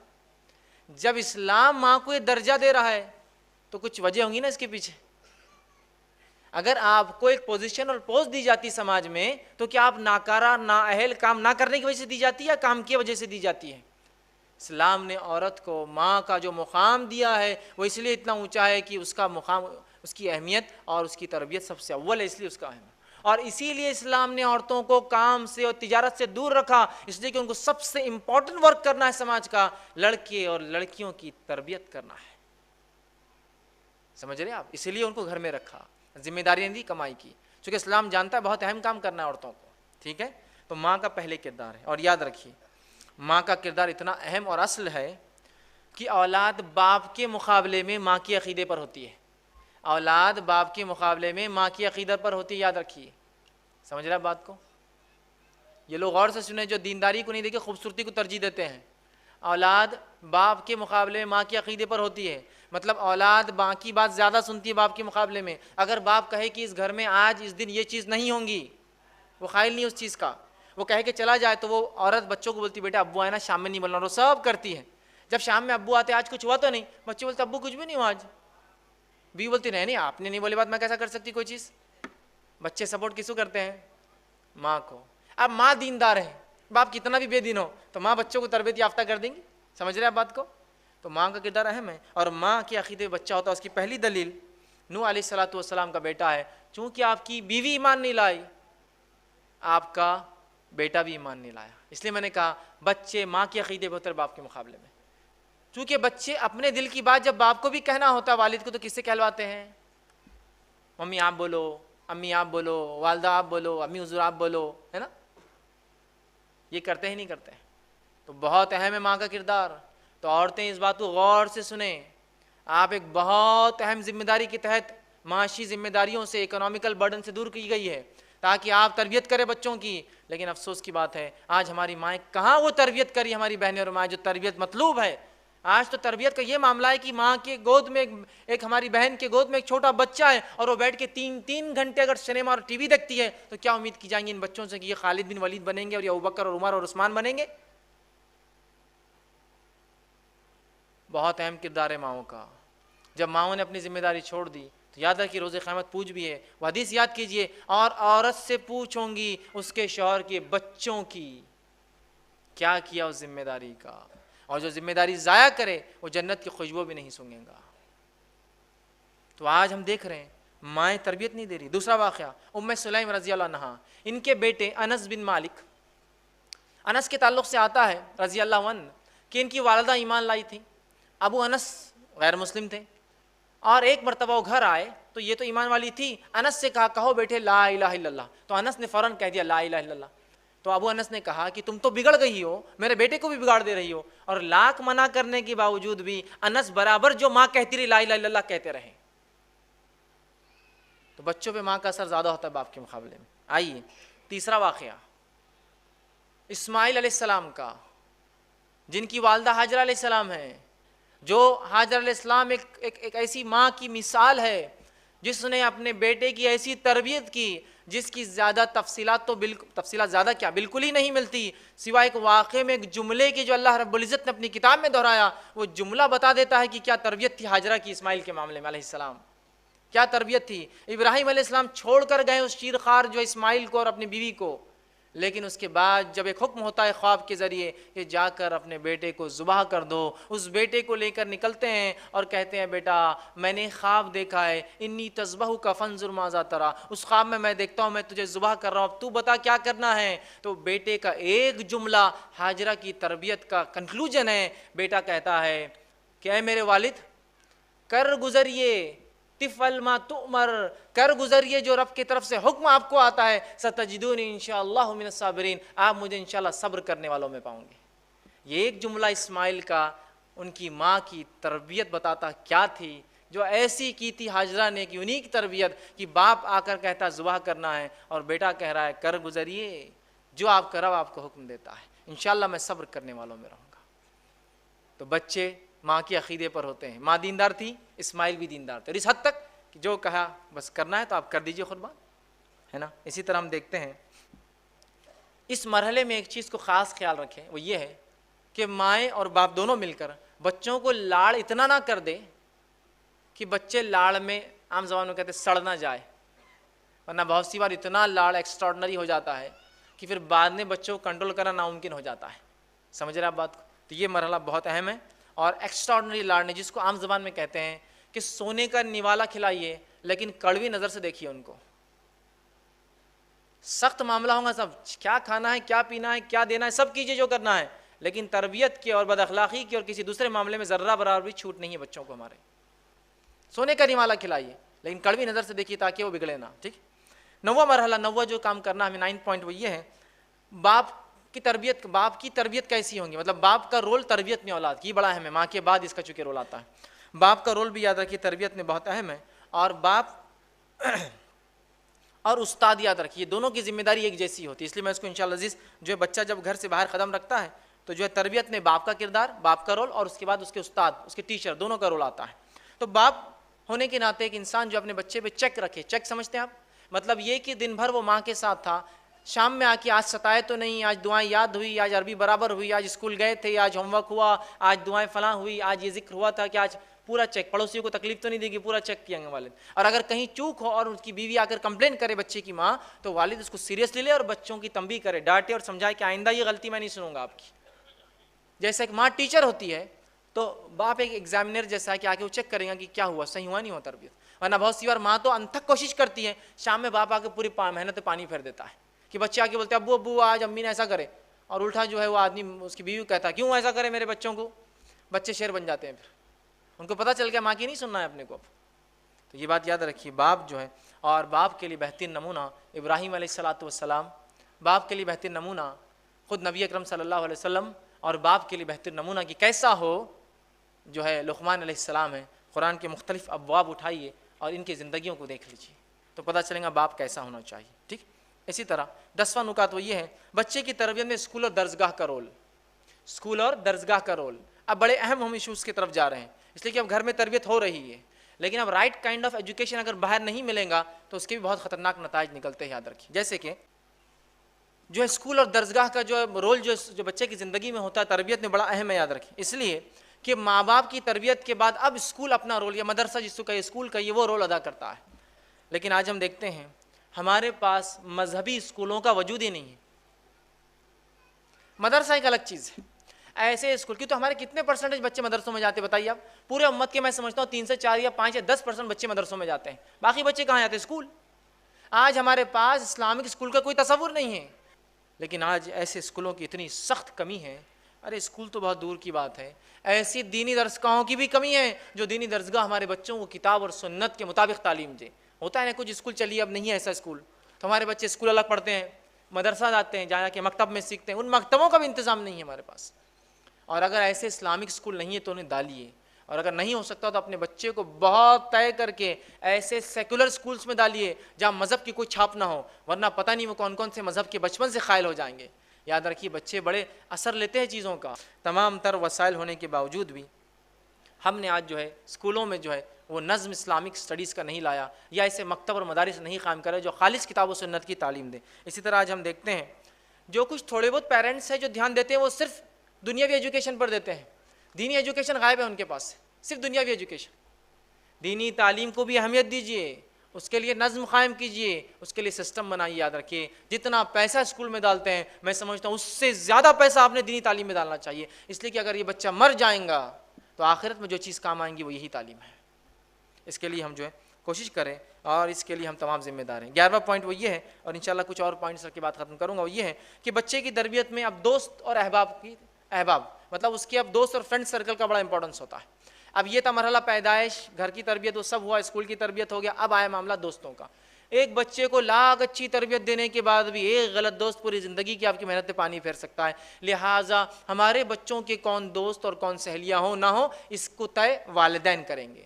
جب اسلام ماں کو یہ درجہ دے رہا ہے تو کچھ وجہ ہوں گی نا اس کے پیچھے۔ اگر آپ کو ایک پوزیشن اور پوسٹ دی جاتی سماج میں تو کیا آپ ناکارہ، نااہل کام نہ کرنے کی وجہ سے دی جاتی ہے یا کام کی وجہ سے دی جاتی ہے؟ اسلام نے عورت کو ماں کا جو مقام دیا ہے وہ اس لیے اتنا اونچا ہے کہ اس کا مقام، اس کی اہمیت اور اس کی تربیت سب سے اول ہے، اس لیے اس کا اہم ہے۔ اور اسی لیے اسلام نے عورتوں کو کام سے اور تجارت سے دور رکھا، اس لیے کہ ان کو سب سے امپورٹنٹ ورک کرنا ہے سماج کا، لڑکے اور لڑکیوں کی تربیت کرنا ہے۔ سمجھ رہے آپ؟ اسی لیے ان کو گھر میں رکھا، ذمہ داریاں دی کمائی کی، چونکہ اسلام جانتا ہے بہت اہم کام کرنا ہے عورتوں کو۔ ٹھیک ہے، تو ماں کا پہلے کردار ہے. اور یاد رکھیے ماں کا کردار اتنا اہم اور اصل ہے کہ اولاد باپ کے مقابلے میں ماں کے عقیدے پر ہوتی ہے. اولاد باپ کے مقابلے میں ماں کی عقیدت پر ہوتی ہے. یاد رکھیے, سمجھ رہے ہیں بات کو؟ یہ لوگ غور سے سنیں جو دینداری کو نہیں دیکھے خوبصورتی کو ترجیح دیتے ہیں. اولاد باپ کے مقابلے میں ماں کے عقیدے پر ہوتی ہے. مطلب اولاد ماں کی بات زیادہ سنتی ہے باپ کے مقابلے میں. اگر باپ کہے کہ اس گھر میں آج اس دن یہ چیز نہیں ہوں گی, وہ قائل نہیں اس چیز کا, وہ کہے کہ چلا جائے, تو وہ عورت بچوں کو بولتی بیٹا ابو آئے نا شام میں نہیں بولنا, وہ سب کرتی ہے. جب شام میں ابو آتے آج کچھ ہوا تو نہیں, بچے بولتے ابو کچھ بھی نہیں ہوا آج. بیوی بولتی نہیں آپ نے نہیں بولی بات میں کیسا کر سکتی کوئی چیز. بچے سپورٹ کس کو کرتے ہیں؟ ماں کو. اب ماں دیندار ہے, باپ کتنا بھی بے دین ہو تو ماں بچوں کو تربیت یافتہ کر دیں گی. سمجھ رہے ہیں آپ بات کو؟ تو ماں کا کردار اہم ہے. اور ماں کے عقیدے بچہ ہوتا ہے. اس کی پہلی دلیل نوح علیہ السلام کا بیٹا ہے. چونکہ آپ کی بیوی ایمان نہیں لائی, آپ کا بیٹا بھی ایمان نہیں لایا. اس لیے میں نے کہا بچے ماں کے عقیدے پہ ہوتے ہیں باپ کے مقابلے میں. چونکہ بچے اپنے دل کی بات جب باپ کو بھی کہنا ہوتا ہے, والد کو, تو کس سے کہلواتے ہیں؟ ممی آپ بولو, امی آپ بولو, والدہ آپ بولو, امی حضور آپ بولو, ہے نا؟ یہ کرتے ہی نہیں کرتے. تو بہت اہم ہے ماں کا کردار. تو عورتیں اس بات کو غور سے سنیں, آپ ایک بہت اہم ذمہ داری کے تحت معاشی ذمہ داریوں سے, اکنامیکل برڈن سے دور کی گئی ہے تاکہ آپ تربیت کریں بچوں کی. لیکن افسوس کی بات ہے آج ہماری مائیں کہاں وہ تربیت کری, ہماری بہنیں اور مائیں جو تربیت مطلوب ہے. آج تو تربیت کا یہ معاملہ ہے کہ ماں کے گود میں ایک ہماری بہن کے گود میں ایک چھوٹا بچہ ہے, اور وہ بیٹھ کے 3 گھنٹے اگر سنیما اور ٹی وی دیکھتی ہے, تو کیا امید کی جائیں گی ان بچوں سے کہ یہ خالد بن ولید بنیں گے اور یہ ابوبکر اور عمر اور عثمان بنیں گے؟ بہت اہم کردار ہے ماؤں کا. جب ماؤں نے اپنی ذمہ داری چھوڑ دی تو یاد ہے کہ روز قیامت پوچھ بھی ہے. وہ حدیث یاد کیجئے, اور عورت سے پوچھوں گی اس کے شوہر کے بچوں کی کیا کیا اس ذمہ داری کا, اور جو ذمہ داری ضائع کرے وہ جنت کی خوشبو بھی نہیں سونگے گا. تو آج ہم دیکھ رہے ہیں مائیں تربیت نہیں دے رہی. دوسرا واقعہ ام سلیم رضی اللہ عنہا, ان کے بیٹے انس بن مالک, انس کے تعلق سے آتا ہے رضی اللہ عنہ کہ ان کی والدہ ایمان لائی تھی. ابو انس غیر مسلم تھے, اور ایک مرتبہ وہ گھر آئے تو یہ تو ایمان والی تھی. انس سے کہا کہو بیٹے لا الہ الا اللہ, تو انس نے فوراً کہہ دیا لا الہ الا اللہ. تو ابو انس نے کہا کہ تم تو بگڑ گئی ہو, میرے بیٹے کو بھی بگاڑ دے رہی ہو. اور لاکھ منع کرنے کے باوجود بھی انس برابر جو ماں کہتی رہی لا الہ الا اللہ کہتے رہے. تو بچوں پہ ماں کا اثر زیادہ ہوتا ہے باپ کے مقابلے میں. آئیے تیسرا واقعہ اسماعیل علیہ السلام کا, جن کی والدہ ہاجرہ علیہ السلام ہیں. جو ہاجر علیہ السلام ایک ایسی ماں کی مثال ہے جس نے اپنے بیٹے کی ایسی تربیت کی جس کی زیادہ تفصیلات تو تفصیلات زیادہ کیا بالکل ہی نہیں ملتی, سوائے ایک واقعے میں ایک جملے کی جو اللہ رب العزت نے اپنی کتاب میں دہرایا. وہ جملہ بتا دیتا ہے کہ کیا تربیت تھی ہاجرہ کی اسماعیل کے معاملے میں علیہ السلام, کیا تربیت تھی. ابراہیم علیہ السلام چھوڑ کر گئے اس شیرخوار جو اسماعیل کو اور اپنی بیوی کو, لیکن اس کے بعد جب ایک حکم ہوتا ہے خواب کے ذریعے کہ جا کر اپنے بیٹے کو ذبح کر دو, اس بیٹے کو لے کر نکلتے ہیں اور کہتے ہیں بیٹا میں نے خواب دیکھا ہے, انی تذبحک فانظر ماذا تری, اس خواب میں دیکھتا ہوں میں تجھے ذبح کر رہا ہوں, اب تو بتا کیا کرنا ہے. تو بیٹے کا ایک جملہ ہاجرہ کی تربیت کا کنکلوژن ہے. بیٹا کہتا ہے کہ اے میرے والد کر گزریے تفعل ما تؤمر, کر گزریے جو رب کی طرف سے حکم آپ کو آتا ہے. ستجدونی انشاءاللہ من الصابرین, آپ مجھے انشاءاللہ صبر کرنے والوں میں پاؤں گے. یہ ایک جملہ اسماعیل کا ان کی ماں کی تربیت بتاتا کیا تھی, جو ایسی کی تھی ہاجرہ نے, ایک یونیک تربیت کہ باپ آ کر کہتا ذبح کرنا ہے اور بیٹا کہہ رہا ہے کر گزریے جو آپ کا رب آپ کو حکم دیتا ہے, انشاءاللہ میں صبر کرنے والوں میں رہوں گا. تو بچے ماں کے عقیدے پر ہوتے ہیں. ماں دیندار تھی, اسماعیل بھی دیندار تھے, اور اس حد تک کہ جو کہا بس کرنا ہے تو آپ کر دیجئے قربان, ہے نا. اسی طرح ہم دیکھتے ہیں اس مرحلے میں ایک چیز کو خاص خیال رکھیں, وہ یہ ہے کہ مائیں اور باپ دونوں مل کر بچوں کو لاڑ اتنا نہ کر دے کہ بچے لاڑ میں عام زبان میں کہتے ہیں سڑ نہ جائے, ورنہ بہت سی بار اتنا لاڑ ایکسٹراڈنری ہو جاتا ہے کہ پھر بعد میں بچوں کو کنٹرول کرنا ناممکن ہو جاتا ہے. سمجھ رہے آپ بات کو؟ تو یہ مرحلہ بہت اہم ہے. اور ایکسٹراڈنری لاڑنے جس کو عام زبان میں کہتے ہیں کہ سونے کا نوالا کھلائیے لیکن کڑوی نظر سے دیکھیے ان کو. سخت معاملہ ہوگا, سب کیا کھانا ہے کیا پینا ہے کیا دینا ہے سب کیجیے جو کرنا ہے, لیکن تربیت کی اور بد اخلاقی کی اور کسی دوسرے معاملے میں ذرہ برابر بھی چھوٹ نہیں ہے بچوں کو ہمارے. سونے کا نوالا کھلائیے لیکن کڑوی نظر سے دیکھیے تاکہ وہ بگڑے نہ. ٹھیک. نواں مرحلہ, نواں جو کام کرنا ہمیں 9 پوائنٹ وہ یہ ہے باپ کی تربیت کیسی ہوں گی، مطلب باپ کا رول تربیت میں اولاد کی بڑا اہم ہے، ماں کے بعد اس کا چونکہ رول آتا ہے، باپ کا رول بھی یاد رکھیے تربیت میں بہت اہم ہے، اور باپ اور استاد یاد رکھیے دونوں کی ذمہ داری ایک جیسی ہوتی ہے، اس لیے میں اس کو انشاءاللہ عزیز جو ہے بچہ جب گھر سے باہر قدم رکھتا ہے تو جو ہے تربیت میں باپ کا کردار، باپ کا رول، اور اس کے بعد اس کے استاد، اس کے ٹیچر، دونوں کا رول آتا ہے۔ تو باپ ہونے کے ناطے ایک انسان جو اپنے بچے پہ چیک رکھے، چیک سمجھتے ہیں آپ، مطلب یہ کہ دن بھر وہ ماں کے ساتھ تھا، شام میں آ کے آج ستائے تو نہیں، آج دعائیں یاد ہوئی، آج عربی برابر ہوئی، آج اسکول گئے تھے، آج ہوم ورک ہوا، آج دعائیں فلاں ہوئی، آج یہ ذکر ہوا تھا کہ آج پورا چیک، پڑوسیوں کو تکلیف تو نہیں دے گی، پورا چیک کیا گے والد۔ اور اگر کہیں چوک ہو اور اس کی بیوی آ کر کمپلین کرے بچے کی ماں، تو والد اس کو سیریسلی لے اور بچوں کی تنبیہ کرے، ڈانٹے اور سمجھائے کہ آئندہ یہ غلطی میں نہیں سنوں گا آپ کی۔ جیسے ایک ماں ٹیچر ہوتی ہے تو باپ ایک ایگزامینر جیسا ہے کہ آگے وہ چیک کرے گا کہ کیا ہوا، صحیح ہوا نہیں ہوا تربیت۔ ورنہ بہت سی بار ماں تو انتھک کوشش کرتی ہے، شام میں باپ آ کے پوری محنت پانی پھیر دیتا ہے کہ بچے آ کے بولتے ہیں ابو ابو آج امی نے ایسا کرے، اور الٹا جو ہے وہ آدمی اس کی بیوی کہتا ہے کیوں ایسا کرے میرے بچوں کو، بچے شیر بن جاتے ہیں، پھر ان کو پتہ چل گیا ماں کی نہیں سننا ہے اپنے کو۔ تو یہ بات یاد رکھیے، باپ جو ہے، اور باپ کے لیے بہترین نمونہ ابراہیم علیہ الصلاۃ والسلام، باپ کے لیے بہترین نمونہ خود نبی اکرم صلی اللہ علیہ وسلم، اور باپ کے لیے بہترین نمونہ کہ کیسا ہو جو ہے لقمان علیہ السلام ہے۔ قرآن کے مختلف ابواب اٹھائیے اور ان کی زندگیوں کو دیکھ لیجیے تو پتہ چلے گا باپ کیسا ہونا چاہیے، ٹھیک۔ اسی طرح 10واں نکات وہ یہ ہے بچے کی تربیت میں اسکول اور درسگاہ کا رول، اسکول اور درسگاہ کا رول۔ اب بڑے اہم ہم ایشوز کی طرف جا رہے ہیں، اس لیے کہ اب گھر میں تربیت ہو رہی ہے، لیکن اب رائٹ کائنڈ آف ایجوکیشن اگر باہر نہیں ملے گا تو اس کے بھی بہت خطرناک نتائج نکلتے ہیں، یاد رکھیے۔ جیسے کہ جو اسکول اور درسگاہ کا جو رول جو بچے کی زندگی میں ہوتا ہے تربیت میں بڑا اہم ہے، یاد رکھیں، اس لیے کہ ماں باپ کی تربیت کے بعد اب اسکول اپنا رول، یا مدرسہ جس کو کہے اسکول کا، یہ وہ رول ادا کرتا ہے۔ لیکن آج ہم دیکھتے ہیں ہمارے پاس مذہبی اسکولوں کا وجود ہی نہیں ہے، مدرسہ ایک الگ چیز ہے، ایسے اسکول کی تو ہمارے کتنے پرسنٹیج بچے مدرسوں میں جاتے بتائیے آپ؟ پورے امت کے میں سمجھتا ہوں 3 سے 4 یا 5 یا 10% بچے مدرسوں میں جاتے ہیں، باقی بچے کہاں جاتے ہیں؟ اسکول۔ آج ہمارے پاس اسلامک اسکول کا کوئی تصور نہیں ہے، لیکن آج ایسے اسکولوں کی اتنی سخت کمی ہے، ارے اسکول تو بہت دور کی بات ہے، ایسی دینی درسگاہوں کی بھی کمی ہے جو دینی درسگاہ ہمارے بچوں کو کتاب اور سنت کے مطابق تعلیم دے۔ ہوتا ہے نا کچھ اسکول چلیے اب نہیں ہے ایسا اسکول، تو ہمارے بچے اسکول الگ پڑھتے ہیں، مدرسہ جاتے ہیں، جا کے مکتب میں سیکھتے ہیں، ان مکتبوں کا بھی انتظام نہیں ہے ہمارے پاس۔ اور اگر ایسے اسلامک اسکول نہیں ہے تو انہیں ڈالیے، اور اگر نہیں ہو سکتا تو اپنے بچے کو بہت طے کر کے ایسے سیکولر اسکولس میں ڈالیے جہاں مذہب کی کوئی چھاپ نہ ہو، ورنہ پتہ نہیں وہ کون کون سے مذہب کے بچپن سے قائل ہو جائیں گے۔ یاد رکھیے بچے بڑے اثر لیتے ہیں چیزوں کا، تمام تر وسائل ہونے کے باوجود بھی ہم نے آج جو ہے اسکولوں میں جو ہے وہ نظم اسلامک اسٹڈیز کا نہیں لایا، یا ایسے مکتب اور مدارس نہیں قائم کرے جو خالص کتاب و سنت کی تعلیم دے۔ اسی طرح آج ہم دیکھتے ہیں جو کچھ تھوڑے بہت پیرنٹس ہیں جو دھیان دیتے ہیں وہ صرف دنیاوی ایجوکیشن پر دیتے ہیں، دینی ایجوکیشن غائب ہے ان کے پاس، صرف دنیاوی ایجوکیشن۔ دینی تعلیم کو بھی اہمیت دیجیے، اس کے لیے نظم قائم کیجیے، اس کے لیے سسٹم بنائیے۔ یاد رکھیے جتنا پیسہ اسکول میں ڈالتے ہیں میں سمجھتا ہوں اس سے زیادہ پیسہ آپ نے دینی تعلیم میں ڈالنا چاہیے، اس لیے کہ اگر یہ بچہ مر جائیں گا تو آخرت میں جو چیز کام آئیں گی وہ یہی تعلیم ہے۔ اس کے لیے ہم جو ہے کوشش کریں اور اس کے لیے ہم تمام ذمہ دار ہیں۔ 11واں پوائنٹ وہ یہ ہے، اور انشاءاللہ کچھ اور پوائنٹس کے بعد ختم کروں گا، وہ یہ ہے کہ بچے کی تربیت میں اب دوست اور احباب مطلب اس کے اب دوست اور فرینڈ سرکل کا بڑا امپورٹنس ہوتا ہے۔ اب یہ تھا مرحلہ پیدائش، گھر کی تربیت وہ سب ہوا، اسکول کی تربیت ہو گیا، اب آیا معاملہ دوستوں کا۔ ایک بچے کو لاکھ اچھی تربیت دینے کے بعد بھی ایک غلط دوست پوری زندگی کی آپ کی محنت پہ پانی پھیر سکتا ہے، لہٰذا ہمارے بچوں کے کون دوست اور کون سہیلیاں ہوں نہ ہوں اس کو طے والدین کریں گے،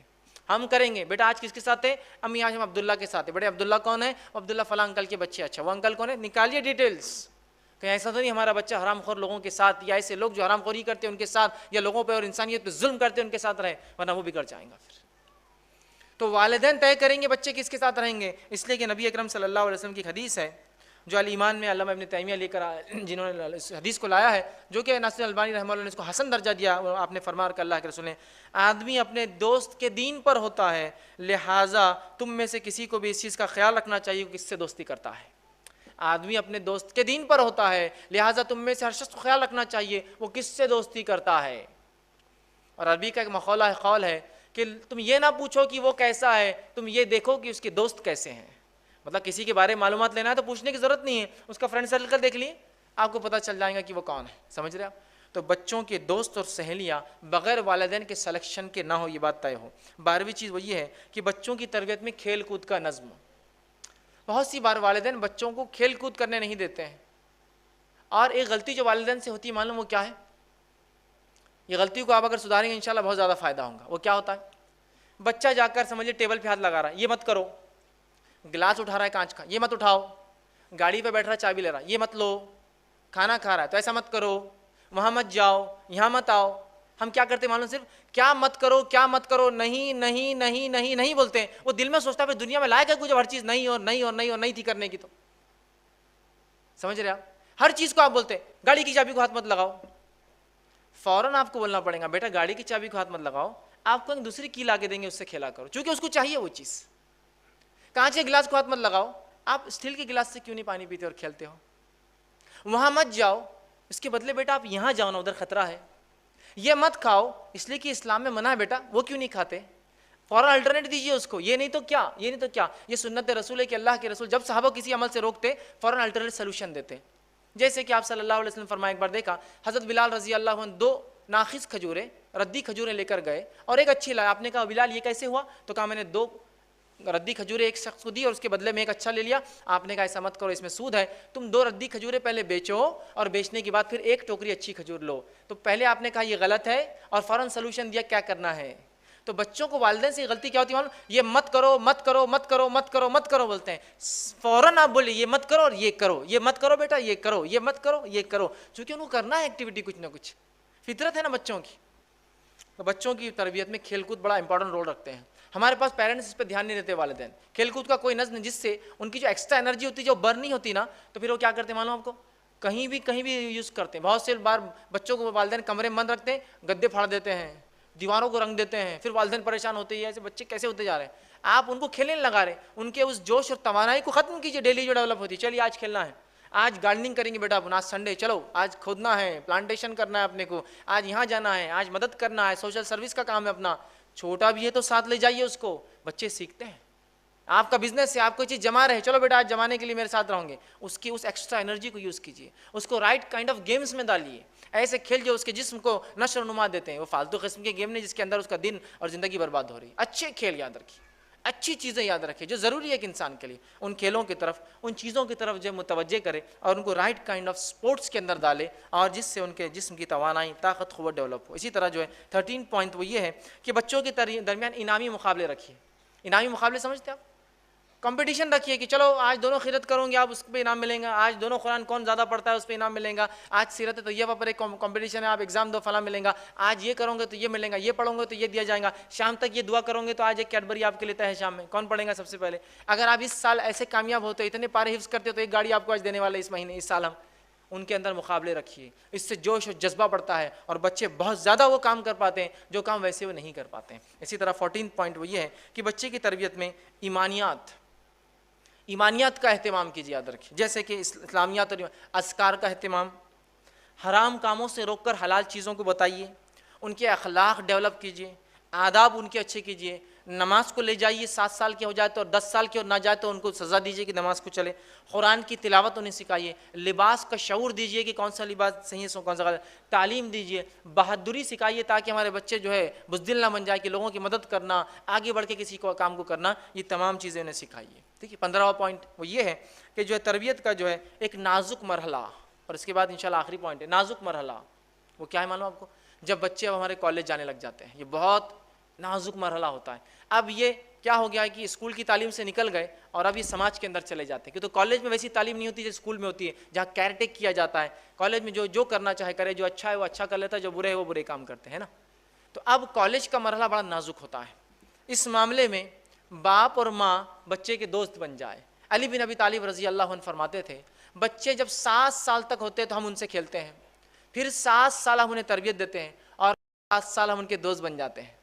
ہم کریں گے۔ بیٹا آج کس کے ساتھ ہے؟ امی آج ہم عبداللہ کے ساتھ ہیں۔ بڑے عبداللہ کون ہے؟ عبداللہ فلاں انکل کے بچے۔ اچھا وہ انکل کون ہے؟ نکالیے ڈیٹیلز، کہیں ایسا تو نہیں ہمارا بچہ حرام خور لوگوں کے ساتھ، یا ایسے لوگ جو حرام خوری کرتے ہیں ان کے ساتھ، یا لوگوں پہ اور انسانیت پہ ظلم کرتے ہیں ان کے ساتھ رہے، ورنہ وہ بگڑ جائیں گا۔ پھر تو والدین طے کریں گے بچے کس کے ساتھ رہیں گے، اس لیے کہ نبی اکرم صلی اللہ علیہ وسلم کی حدیث ہے جو الایمان میں علامہ ابن تیمیہ لے کر جنہوں نے اس حدیث کو لایا ہے، جو کہ ناصر البانی رحمہ اللہ نے اس کو حسن درجہ دیا، آپ نے فرمایا کہ اللہ کے رسول نے آدمی اپنے دوست کے دین پر ہوتا ہے، لہٰذا تم میں سے کسی کو بھی اس چیز کا خیال رکھنا چاہیے کہ کس سے دوستی کرتا ہے۔ آدمی اپنے دوست کے دین پر ہوتا ہے، لہٰذا تم میں سے ہر شخص کو خیال رکھنا چاہیے وہ کس سے دوستی کرتا ہے۔ اور عربی کا ایک مقولہ قول ہے کہ تم یہ نہ پوچھو کہ وہ کیسا ہے، تم یہ دیکھو کہ اس کے دوست کیسے ہیں۔ مطلب کسی کے بارے میں معلومات لینا ہے تو پوچھنے کی ضرورت نہیں ہے، اس کا فرینڈ سرکل دیکھ لیے آپ کو پتہ چل جائے گا کہ وہ کون ہے۔ سمجھ رہے آپ؟ تو بچوں کے دوست اور سہیلیاں بغیر والدین کے سلیکشن کے نہ ہو، یہ بات طے ہو۔ 12ویں چیز وہ یہ ہے کہ بچوں کی تربیت میں کھیل کود کا نظم۔ بہت سی بار والدین بچوں کو کھیل کود کرنے نہیں دیتے ہیں، اور ایک غلطی جو والدین سے ہوتی ہے معلوم وہ کیا ہے؟ یہ غلطی کو آپ اگر سدھاریں گے انشاءاللہ بہت زیادہ فائدہ ہوگا. وہ کیا ہوتا ہے؟ بچہ جا کر سمجھے ٹیبل پہ ہاتھ لگا رہا ہے، یہ مت کرو. گلاس اٹھا رہا ہے کانچ کا، یہ مت اٹھاؤ. گاڑی پہ بیٹھ رہا ہے چابی لے رہا ہے، یہ مت لو. کھانا کھا رہا ہے تو ایسا مت کرو، وہاں مت جاؤ، یہاں مت آؤ. ہم کیا کرتے معلوم؟ صرف کیا مت کرو، کیا مت کرو، نہیں نہیں نہیں نہیں نہیں بولتے ہیں. وہ دل میں سوچتا ہے دنیا میں لائق ہے کچھ، ہر چیز نہیں اور نہیں اور نہیں اور نہیں تھی کرنے کی. تو سمجھ رہے آپ؟ ہر چیز کو آپ بولتے ہیں گاڑی کی چابی کو ہاتھ مت لگاؤ. فوراً آپ کو بولنا پڑے گا بیٹا گاڑی کی چابی کو ہاتھ مت لگاؤ، آپ کو ایک دوسری کی لا کے دیں گے، اس سے کھیلا کرو، چونکہ اس کو چاہیے وہ چیز. کانچ کے گلاس کو ہاتھ مت لگاؤ، آپ اسٹیل کے گلاس سے کیوں نہیں پانی پیتے اور کھیلتے ہو. وہاں مت جاؤ، اس کے بدلے بیٹا آپ یہاں جاؤ نا، ادھر خطرہ ہے. یہ مت کھاؤ، اس لیے کہ اسلام میں منع ہے بیٹا، وہ کیوں نہیں کھاتے؟ فوراً الٹرنیٹ دیجیے اس کو. یہ نہیں تو کیا، یہ نہیں تو کیا. یہ سنت رسول ہے کہ اللہ کے رسول جب صحابہ کسی عمل سے روکتے فوراً الٹرنیٹ سلوشن دیتے. جیسے کہ آپ صلی اللہ علیہ وسلم فرمایا، ایک بار دیکھا حضرت بلال رضی اللہ عنہ 2 ناخص کھجوریں، ردی کھجوریں لے کر گئے اور ایک اچھی لائے. آپ نے کہا بلال یہ کیسے ہوا؟ تو کہا میں نے 2 ردی کھجوریں ایک شخص کو دی اور اس کے بدلے میں ایک اچھا لے لیا. آپ نے کہا ایسا مت کرو، اس میں سود ہے. تم 2 ردی کھجوریں پہلے بیچو اور بیچنے کے بعد پھر ایک ٹوکری اچھی کھجور لو. تو پہلے آپ نے کہا یہ غلط ہے اور فوراً سلوشن دیا کیا کرنا ہے. تو بچوں کو والدین سے غلطی کیا ہوتی ہے معلوم؟ یہ مت کرو مت کرو مت کرو مت کرو مت کرو بولتے ہیں. فوراً آپ بولے یہ مت کرو اور یہ کرو، یہ مت کرو بیٹا یہ کرو، یہ مت کرو یہ کرو، چونکہ ان کو کرنا ہے ایکٹیویٹی کچھ نہ کچھ. فطرت ہے نا بچوں کی. تو بچوں کی تربیت میں کھیل کود بڑا امپورٹنٹ رول رکھتے ہیں. ہمارے پاس پیرنٹس اس پہ دھیان نہیں دیتے والدین. کھیل کود کا کوئی نظم جس سے ان کی جو ایکسٹرا انرجی ہوتی ہے جو برن نہیں ہوتی نا، تو پھر وہ کیا کرتے ہیں معلوم آپ کو؟ کہیں بھی یوز کرتے ہیں. بہت سے بار بچوں کو والدین کمرے میں بند رکھتے ہیں، گدے پھاڑ دیتے ہیں، دیواروں کو رنگ دیتے ہیں، پھر والدین پریشان ہوتے ہیں ایسے بچے کیسے ہوتے جا رہے ہیں. آپ ان کو کھیلنے لگا رہے ہیں، ان کے اس جوش اور توانائی کو ختم کیجیے. ڈیلی جو ڈیولپ ہوتی ہے، چلیے آج کھیلنا ہے، آج گارڈننگ کریں گے بیٹا، آج سنڈے چلو آج کھودنا ہے، پلانٹیشن کرنا ہے اپنے کو، آج یہاں جانا ہے، آج مدد کرنا ہے، سوشل سروس کا کام ہے اپنا. چھوٹا بھی ہے تو ساتھ لے جائیے اس کو. بچے سیکھتے ہیں. آپ کا بزنس ہے، آپ کوئی چیز جما رہے ہیں، چلو بیٹا آج جمانے کے لیے میرے ساتھ رہوں گے. اس کی اس ایکسٹرا انرجی کو یوز کیجیے، اس کو رائٹ کائنڈ آف گیمز میں ڈالیے. ایسے کھیل جو اس کے جسم کو نشو و نما دیتے ہیں. وہ فالتو قسم کے گیم نہیں جس کے اندر اس کا دن اور زندگی برباد ہو رہی ہے. اچھے کھیل یاد رکھیے، اچھی چیزیں یاد رکھیں جو ضروری ہے ایک انسان کے لیے. ان کھیلوں کی طرف، ان چیزوں کی طرف جو متوجہ کرے اور ان کو رائٹ کائنڈ آف سپورٹس کے اندر ڈالے، اور جس سے ان کے جسم کی توانائی، طاقت، قوت ڈیولپ ہو. اسی طرح جو ہے 13 پوائنٹ وہ یہ ہے کہ بچوں کے درمیان انعامی مقابلے رکھیے. انعامی مقابلے سمجھتے آپ؟ کمپٹیشن رکھیے کہ چلو آج دونوں خیرت کروں گے، آپ اس پہ انعام ملیں گا. آج دونوں قرآن کون زیادہ پڑھتا ہے اس پہ انعام ملیں گا. آج سیرت طیبہ پر ایک کمپٹیشن ہے، آپ ایگزام دو فلاں ملیں گا. آج یہ کرو گے تو یہ ملیں گا، یہ پڑھو گے تو یہ دیا جائے گا. شام تک یہ دعا کرو گے تو آج ایک کیڈبری آپ کے لیتا ہے شام میں. کون پڑھے گا سب سے پہلے؟ اگر آپ اس سال ایسے کامیاب ہوتے، اتنے پارے حفظ کرتے تو ایک گاڑی آپ کو آج دینے والے اس مہینے، اس سال. ہم ان کے اندر مقابلے رکھیے، اس سے جوش و جذبہ بڑھتا ہے اور بچے بہت زیادہ وہ کام کر پاتے ہیں جو کام ویسے وہ نہیں کر پاتے ہیں. اسی طرح 14 پوائنٹ وہ یہ ہے کہ بچے کی تربیت میں ایمانیات کا اہتمام کیجیے. یاد رکھیے جیسے کہ اسلامیات اور اذکار کا اہتمام. حرام کاموں سے روک کر حلال چیزوں کو بتائیے. ان کے اخلاق ڈیولپ کیجیے، آداب ان کے اچھے کیجیے. نماز کو لے جائیے، 7 سال کے ہو جائے تو، اور 10 سال کے اور نہ جائے تو ان کو سزا دیجیے کہ نماز کو چلے. قرآن کی تلاوت انہیں سکھائیے. لباس کا شعور دیجیے کہ کون سا لباس صحیح ہے کون سا غلط. تعلیم دیجیے. بہادری سکھائیے تاکہ ہمارے بچے جو ہے بزدل نہ بن جائے کہ لوگوں کی مدد کرنا، آگے بڑھ کے کسی کو کام کو کرنا. یہ تمام چیزیں انہیں سکھائیے. ٹھیک ہے. 15واں پوائنٹ وہ یہ ہے کہ جو ہے تربیت کا جو ہے ایک نازک مرحلہ، اور اس کے بعد انشاءاللہ آخری پوائنٹ ہے نازک مرحلہ. وہ کیا ہے معلوم آپ کو؟ جب بچے اب ہمارے کالج جانے لگ جاتے ہیں، یہ بہت نازک مرحلہ ہوتا ہے. اب یہ کیا ہو گیا ہے کہ اسکول کی تعلیم سے نکل گئے اور اب یہ سماج کے اندر چلے جاتے ہیں. کہ تو کالج میں ویسی تعلیم نہیں ہوتی جو اسکول میں ہوتی ہے، جہاں کیئر ٹیک کیا جاتا ہے. کالج میں جو کرنا چاہے کرے، جو اچھا ہے وہ اچھا کر لیتا ہے، جو برے ہے وہ برے کام کرتے ہیں نا. تو اب کالج کا مرحلہ بڑا نازک ہوتا ہے. اس معاملے میں باپ اور ماں بچے کے دوست بن جائے. علی بن ابی طالب رضی اللہ عنہ فرماتے تھے بچے جب 7 سال تک ہوتے ہیں تو ہم ان سے کھیلتے ہیں، پھر 7 سال ہم انہیں تربیت دیتے ہیں اور 7 سال ہم ان کے دوست بن جاتے ہیں.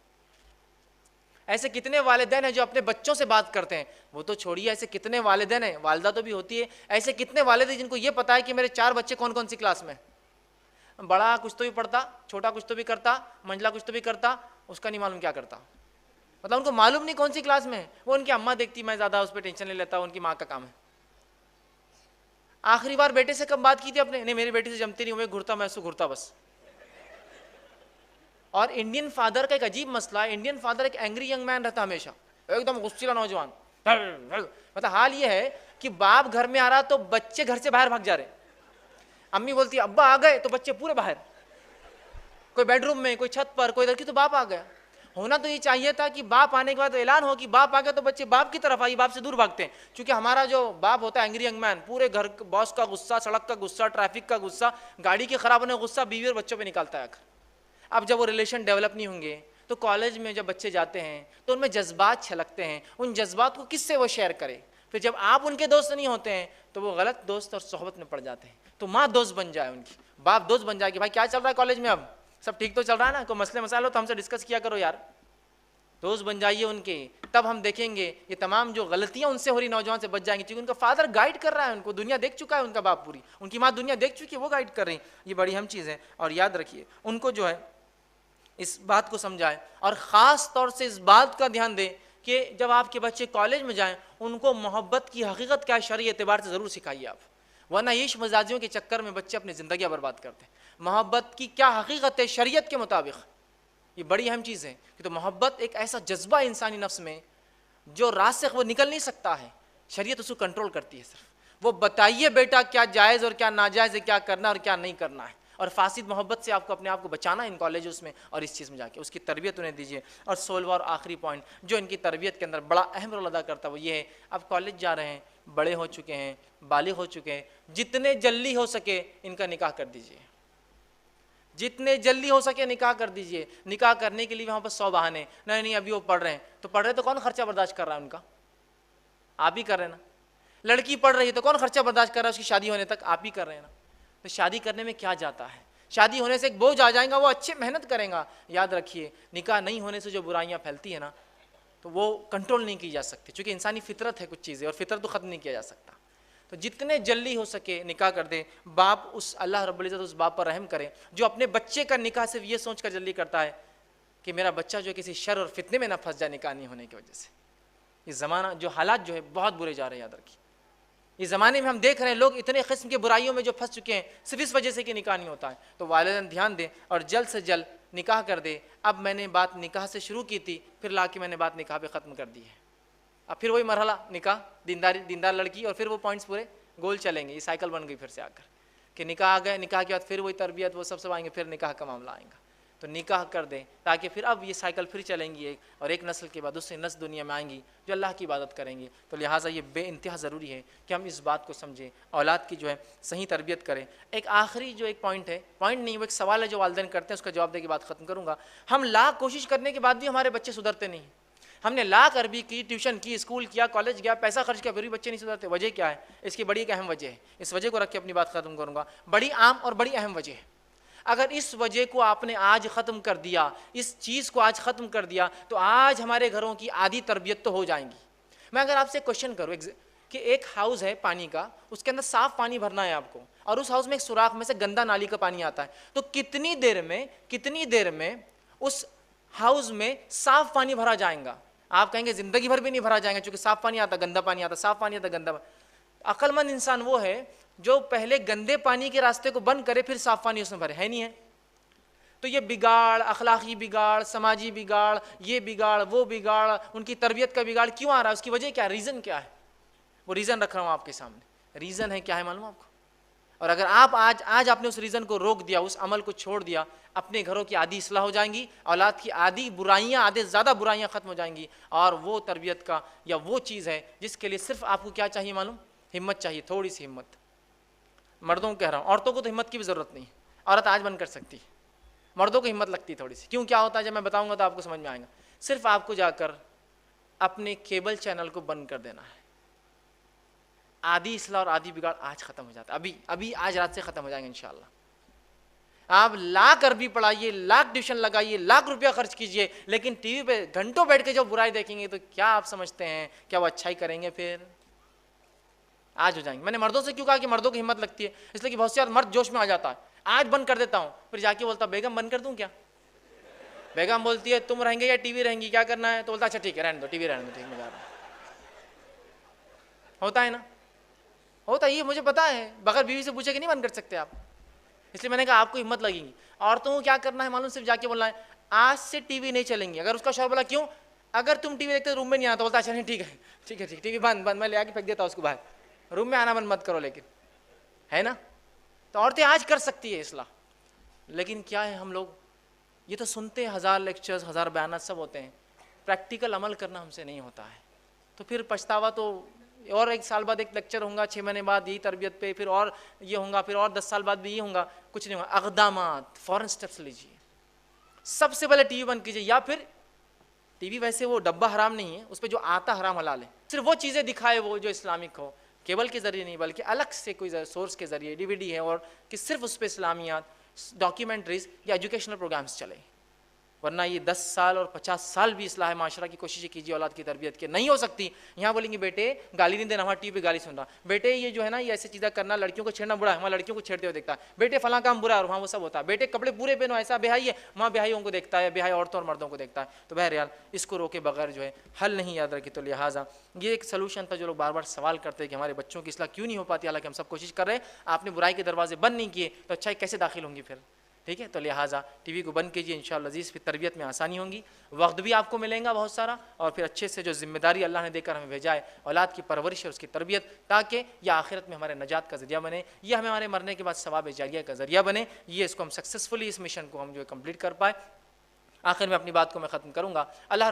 ایسے کتنے والدین ہیں جو اپنے بچوں سے بات کرتے ہیں؟ وہ تو چھوڑیے، ایسے کتنے والدین ہیں، والدہ تو بھی ہوتی ہے، ایسے کتنے والد ہیں جن کو یہ پتا ہے کہ میرے 4 بچے کون کون سی کلاس میں. بڑا کچھ تو بھی پڑھتا، چھوٹا کچھ تو بھی کرتا، منجلا کچھ تو بھی کرتا، اس کا نہیں معلوم کیا کرتا. مطلب ان کو معلوم نہیں کون سی کلاس میں ہے. وہ ان کی اماں دیکھتی، میں زیادہ اس پہ ٹینشن نہیں لیتا، ان کی ماں کا کام ہے. آخری بار بیٹے سے کب بات کی تھی اپنے؟ نہیں میری بیٹی سے جمتی نہیں، میں گھرتا، میں اس کو گھرتا بس. اور انڈین فادر کا ایک عجیب مسئلہ ہے. انڈین فادر ایک اینگری ینگ مین رہتا ہمیشہ، ایک دم غصیلا نوجوان. مطلب حال یہ ہے کہ باپ گھر میں آ رہا تو بچے گھر سے باہر بھاگ جا رہے. امی بولتی ہے ابا آ گئے تو بچے پورے باہر، کوئی بیڈ روم میں، کوئی چھت پر، کوئی ادھر کی، تو باپ آ گیا۔ ہونا تو یہ چاہیے تھا کہ باپ آنے کے بعد اعلان ہو کہ باپ آ گیا تو بچے باپ کی طرف آئیے، باپ سے دور بھاگتے ہیں، چونکہ ہمارا جو باپ ہوتا ہے اینگری ینگ مین، پورے گھر باس کا غصہ، سڑک کا غصہ، ٹریفک کا غصہ، گاڑی کے خراب ہونے کا غصہ بیوی اور بچوں پہ نکالتا ہے آخر۔ اب جب وہ ریلیشن ڈیولپ نہیں ہوں گے تو کالج میں جب بچے جاتے ہیں تو ان میں جذبات چھلکتے ہیں، ان جذبات کو کس سے وہ شیئر کرے؟ پھر جب آپ ان کے دوست نہیں ہوتے ہیں تو وہ غلط دوست اور صحبت میں پڑ جاتے ہیں۔ تو ماں دوست بن جائے ان کی، باپ دوست بن جائے کہ بھائی کیا چل رہا ہے کالج میں، اب سب ٹھیک تو چل رہا ہے نا، کوئی مسئلے مسائل ہو تو ہم سے ڈسکس کیا کرو یار، دوست بن جائیے ان کے، تب ہم دیکھیں گے یہ تمام جو غلطیاں ان سے ہو رہی نوجوان سے بچ جائیں گے، کیونکہ ان کا فادر گائیڈ کر رہا ہے ان کو، دنیا دیکھ چکا ہے ان کا باپ پوری، ان کی ماں دنیا دیکھ چکی ہے، وہ گائیڈ کر رہی ہیں۔ یہ بڑی اہم چیز ہے، اور یاد رکھیے ان کو جو ہے اس بات کو سمجھائیں، اور خاص طور سے اس بات کا دھیان دیں کہ جب آپ کے بچے کالج میں جائیں ان کو محبت کی حقیقت کیا ہے شرعی اعتبار سے ضرور سکھائیے آپ، ورنہ عشق مزاجیوں کے چکر میں بچے اپنی زندگیاں برباد کرتے ہیں۔ محبت کی کیا حقیقت ہے شریعت کے مطابق، یہ بڑی اہم چیز ہے کہ تو محبت ایک ایسا جذبہ انسانی نفس میں جو راسخ وہ نکل نہیں سکتا ہے، شریعت اس کو کنٹرول کرتی ہے، صرف وہ بتائیے بیٹا کیا جائز اور کیا ناجائز ہے، کیا کرنا اور کیا نہیں کرنا ہے، اور فاسد محبت سے آپ کو اپنے آپ کو بچانا ہے ان کالجز میں، اور اس چیز میں جا کے اس کی تربیت انہیں دیجیے۔ اور 16واں اور آخری پوائنٹ جو ان کی تربیت کے اندر بڑا اہم رول ادا کرتا ہے وہ یہ ہے، اب کالج جا رہے ہیں، بڑے ہو چکے ہیں، بالغ ہو چکے ہیں، جتنے جلدی ہو سکے ان کا نکاح کر دیجیے، جتنے جلدی ہو سکے نکاح کر دیجئے۔ نکاح کرنے کے لیے وہاں پر 100 بہانے، نہیں ابھی وہ پڑھ رہے ہیں، تو پڑھ رہے تو کون خرچہ برداشت کر رہا ہے ان کا؟ آپ ہی کر رہے ہیں نا۔ لڑکی پڑھ رہی ہے تو کون خرچہ برداشت کر رہا ہے اس کی شادی ہونے تک؟ آپ ہی کر رہے ہیں نا۔ تو شادی کرنے میں کیا جاتا ہے؟ شادی ہونے سے ایک بوجھ آ جائے گا، وہ اچھے محنت کریں گا۔ یاد رکھیے نکاح نہیں ہونے سے جو برائیاں پھیلتی ہیں نا تو وہ کنٹرول نہیں کی جا سکتی، چونکہ انسانی فطرت ہے کچھ چیزیں، اور فطرت تو ختم نہیں کیا جا سکتا۔ تو جتنے جلدی ہو سکے نکاح کر دیں۔ باپ اس اللہ رب العزت اس باپ پر رحم کرے جو اپنے بچے کا نکاح صرف یہ سوچ کر جلدی کرتا ہے کہ میرا بچہ جو کسی شر اور فتنے میں نہ پھنس جائے نکاح نہیں ہونے کی وجہ سے۔ یہ زمانہ جو حالات جو ہے بہت برے جا رہے ہیں، یاد رکھیے۔ اس زمانے میں ہم دیکھ رہے ہیں لوگ اتنے قسم کے برائیوں میں جو پھنس چکے ہیں صرف اس وجہ سے کہ نکاح نہیں ہوتا ہے۔ تو والدین دھیان دیں اور جلد سے جلد نکاح کر دے۔ اب میں نے بات نکاح سے شروع کی تھی، پھر لا کے میں نے بات نکاح پہ ختم کر دی ہے۔ اب پھر وہی مرحلہ نکاح، دیندار لڑکی، اور پھر وہ پوائنٹس پورے گول چلیں گے۔ یہ سائیکل بن گئی پھر سے آ کر کہ نکاح آ گئے، نکاح کے بعد پھر وہی تربیت، وہ سب آئیں گے، پھر نکاح کا معاملہ آئے گا۔ تو نکاح کر دیں تاکہ پھر اب یہ سائیکل پھر چلیں گی، اور ایک نسل کے بعد دوسری نسل دنیا میں آئیں گی جو اللہ کی عبادت کریں گی۔ تو لہٰذا یہ بے انتہا ضروری ہے کہ ہم اس بات کو سمجھیں، اولاد کی جو ہے صحیح تربیت کریں۔ ایک آخری جو ایک پوائنٹ ہے، پوائنٹ نہیں وہ ایک سوال ہے جو والدین کرتے ہیں، اس کا جواب دے کے بات ختم کروں گا۔ ہم لاکھ کوشش کرنے کے بعد بھی ہمارے بچے سدھرتے نہیں۔ ہم نے لاکھ عربی کی، ٹیوشن کی، اسکول کیا، کالج گیا، پیسہ خرچ کیا، پھر بھی بچے نہیں سدھرتے۔ وجہ کیا ہے؟ اس کی بڑی ایک اہم وجہ ہے، اس وجہ کو رکھ کے اپنی بات ختم کروں گا۔ بڑی عام اور بڑی اہم وجہ ہے۔ اگر اس وجہ کو آپ نے آج ختم کر دیا، اس چیز کو آج ختم کر دیا، تو آج ہمارے گھروں کی آدھی تربیت تو ہو جائیں گی۔ میں اگر آپ سے کوشچن کروں کہ ایک ہاؤس ہے پانی کا، اس کے اندر صاف پانی بھرنا ہے آپ کو، اور اس ہاؤس میں ایک سوراخ میں سے گندا نالی کا پانی آتا ہے، تو کتنی دیر میں اس ہاؤس میں صاف پانی بھرا جائے گا؟ آپ کہیں گے زندگی بھر بھی نہیں بھرا جائے گا، چونکہ صاف پانی آتا گندا پانی آتا، صاف پانی آتا گندا پانی۔ عقل مند انسان وہ ہے جو پہلے گندے پانی کے راستے کو بند کرے، پھر صاف پانی اس میں بھرے، ہے نہیں ہے؟ تو یہ بگاڑ، اخلاقی بگاڑ، سماجی بگاڑ، یہ بگاڑ، وہ بگاڑ، ان کی تربیت کا بگاڑ کیوں آ رہا ہے؟ اس کی وجہ کیا ہے؟ ریزن کیا ہے؟ وہ ریزن رکھ رہا ہوں آپ کے سامنے۔ ریزن ہے کیا ہے معلوم آپ کو؟ اور اگر آپ آج آپ نے اس ریزن کو روک دیا، اس عمل کو چھوڑ دیا، اپنے گھروں کی آدھی اصلاح ہو جائیں گی، اولاد کی آدھی برائیاں، آدھے زیادہ برائیاں ختم ہو جائیں گی، اور وہ تربیت کا یا وہ چیز ہے جس کے لیے صرف آپ کو کیا چاہیے معلوم؟ ہمت چاہیے، تھوڑی سی ہمت۔ مردوں کو کہہ رہا ہوں، عورتوں کو تو ہمت کی بھی ضرورت نہیں، عورت آج بن کر سکتی ہے، مردوں کو ہمت لگتی ہے تھوڑی سی۔ کیوں؟ کیا ہوتا ہے جب میں بتاؤں گا تو آپ کو سمجھ میں آئے گا۔ صرف آپ کو جا کر اپنے کیبل چینل کو بند کر دینا ہے، آدھی اصلاح اور آدھی بگاڑ آج ختم ہو جاتا ہے، ابھی آج رات سے ختم ہو جائیں گے انشاءاللہ۔ آپ لاکھ عربی پڑھائیے، لاکھ ٹیوشن لگائیے، لاکھ روپیہ خرچ کیجئے، لیکن ٹی وی پہ گھنٹوں بیٹھ کے جو برائی دیکھیں گے تو کیا آپ سمجھتے ہیں کیا وہ اچھائی کریں گے؟ پھر آج ہو جائیں گے۔ میں نے مردوں سے کیوں کہا کہ مردوں کی ہمت لگتی ہے؟ اس لیے کہ بہت سے مرد جوش میں آ جاتا ہے، آج بند کر دیتا ہوں، پھر جا کے بولتا بیگم بند کر دوں کیا؟ بیگم بولتی ہے تم رہیں گے یا ٹی وی رہیں گی، کیا کرنا ہے؟ تو بولتا اچھا ٹھیک ہے رہنے دو، ٹی وی رہنے دو، ٹھیک میں جا رہا ہوں۔ ہوتا ہے نا، ہوتا ہے، یہ مجھے پتا ہے، بغیر بیوی سے پوچھے کہ نہیں بند کر سکتے آپ۔ اس لیے میں نے کہا آپ کو ہمت لگے گی۔ عورتوں کو کیا کرنا ہے معلوم؟ صرف جا کے بولنا ہے آج سے ٹی وی نہیں چلیں گی۔ اگر اس کا شوہر بولا کیوں؟ اگر تم ٹی وی دیکھتے روم میں نہیں آتا، بولتا اچھا نہیں ٹھیک ہے ٹھیک ہے ٹی وی بند، میں لے آ کے پھینک دیتا ہوں اس کو باہر، روم میں آنا بند مت کرو، لیکن ہے نا۔ تو تو عورتیں آج کر سکتی ہے اصلاح، لیکن کیا ہے ہم لوگ یہ تو سنتے ہیں، 1000 لیکچرز 1000 بیانات سب ہوتے ہیں، پریکٹیکل عمل کرنا ہم سے نہیں ہوتا ہے، تو پھر پچھتاوا تو اور 1 سال بعد ایک لیکچر ہوں گا، 6 مہینے بعد یہی تربیت پہ، پھر اور یہ ہوں گا، پھر اور 10 سال بعد بھی یہ ہوں گا، کچھ نہیں ہوگا۔ اقدامات، فوراً سٹیپس لیجیے، سب سے پہلے ٹی وی بند کیجیے، یا پھر ٹی وی ویسے وہ ڈبہ حرام نہیں ہے، اس پہ جو آتا حرام حلال ہے، صرف وہ چیزیں دکھائے وہ جو اسلامک ہو، کیبل کے ذریعے نہیں بلکہ الگ سے کوئی سورس کے ذریعے ڈی وی ڈی ہے، اور کہ صرف اس پہ اسلامیات، ڈاکیومنٹریز یا ایجوکیشنل پروگرامز چلے، ورنہ یہ 10 سال اور 50 سال بھی اصلاح معاشرہ کی کوششیں کیجیے اولاد کی تربیت کے، نہیں ہو سکتی۔ یہاں بولیں گے بیٹے گالی نہیں دینا، وہاں ٹی وی پہ گالی سن رہا، بیٹے یہ جو ہے نا یہ ایسی چیزیں کرنا، لڑکیوں کو چھیڑنا برا ہے، وہاں لڑکیوں کو چھیڑتے ہوئے دیکھتا ہے، بیٹے فلاں کام برا ہے اور وہاں وہ سب ہوتا ہے، بیٹے کپڑے پورے پہنو ایسا بیاہی ہے، وہاں بیاہیوں کو دیکھتا ہے، بیاہی عورتوں اور مردوں کو دیکھتا ہے۔ تو بہرحال اس کو روکے بغیر جو ہے حل نہیں، یاد رکھے۔ تو لہٰذا یہ ایک سلوشن تھا جو لوگ بار بار سوال کرتے ہیں کہ ہمارے بچوں کی اصلاح کیوں نہیں ہو پاتی، حالانکہ ہم سب کوشش کر رہے ہیں، آپ نے برائی کے دروازے بند نہیں کیے تو اچھائی کیسے داخل ہوں گی پھر؟ ٹھیک ہے، تو لہٰذا ٹی وی کو بند کیجیے، انشاءاللہ عزیز، پھر تربیت میں آسانی ہوں گی، وقت بھی آپ کو ملے گا بہت سارا، اور پھر اچھے سے جو ذمہ داری اللہ نے دے کر ہمیں بھیجا ہے اولاد کی پرورش اور اس کی تربیت، تاکہ یہ آخرت میں ہمارے نجات کا ذریعہ بنے، یہ ہمارے مرنے کے بعد ثواب جاریہ کا ذریعہ بنے، یہ اس کو ہم سکسیسفلی اس مشن کو ہم جو ہے کمپلیٹ کر پائے۔ آخر میں اپنی بات کو میں ختم کروں گا۔ اللہ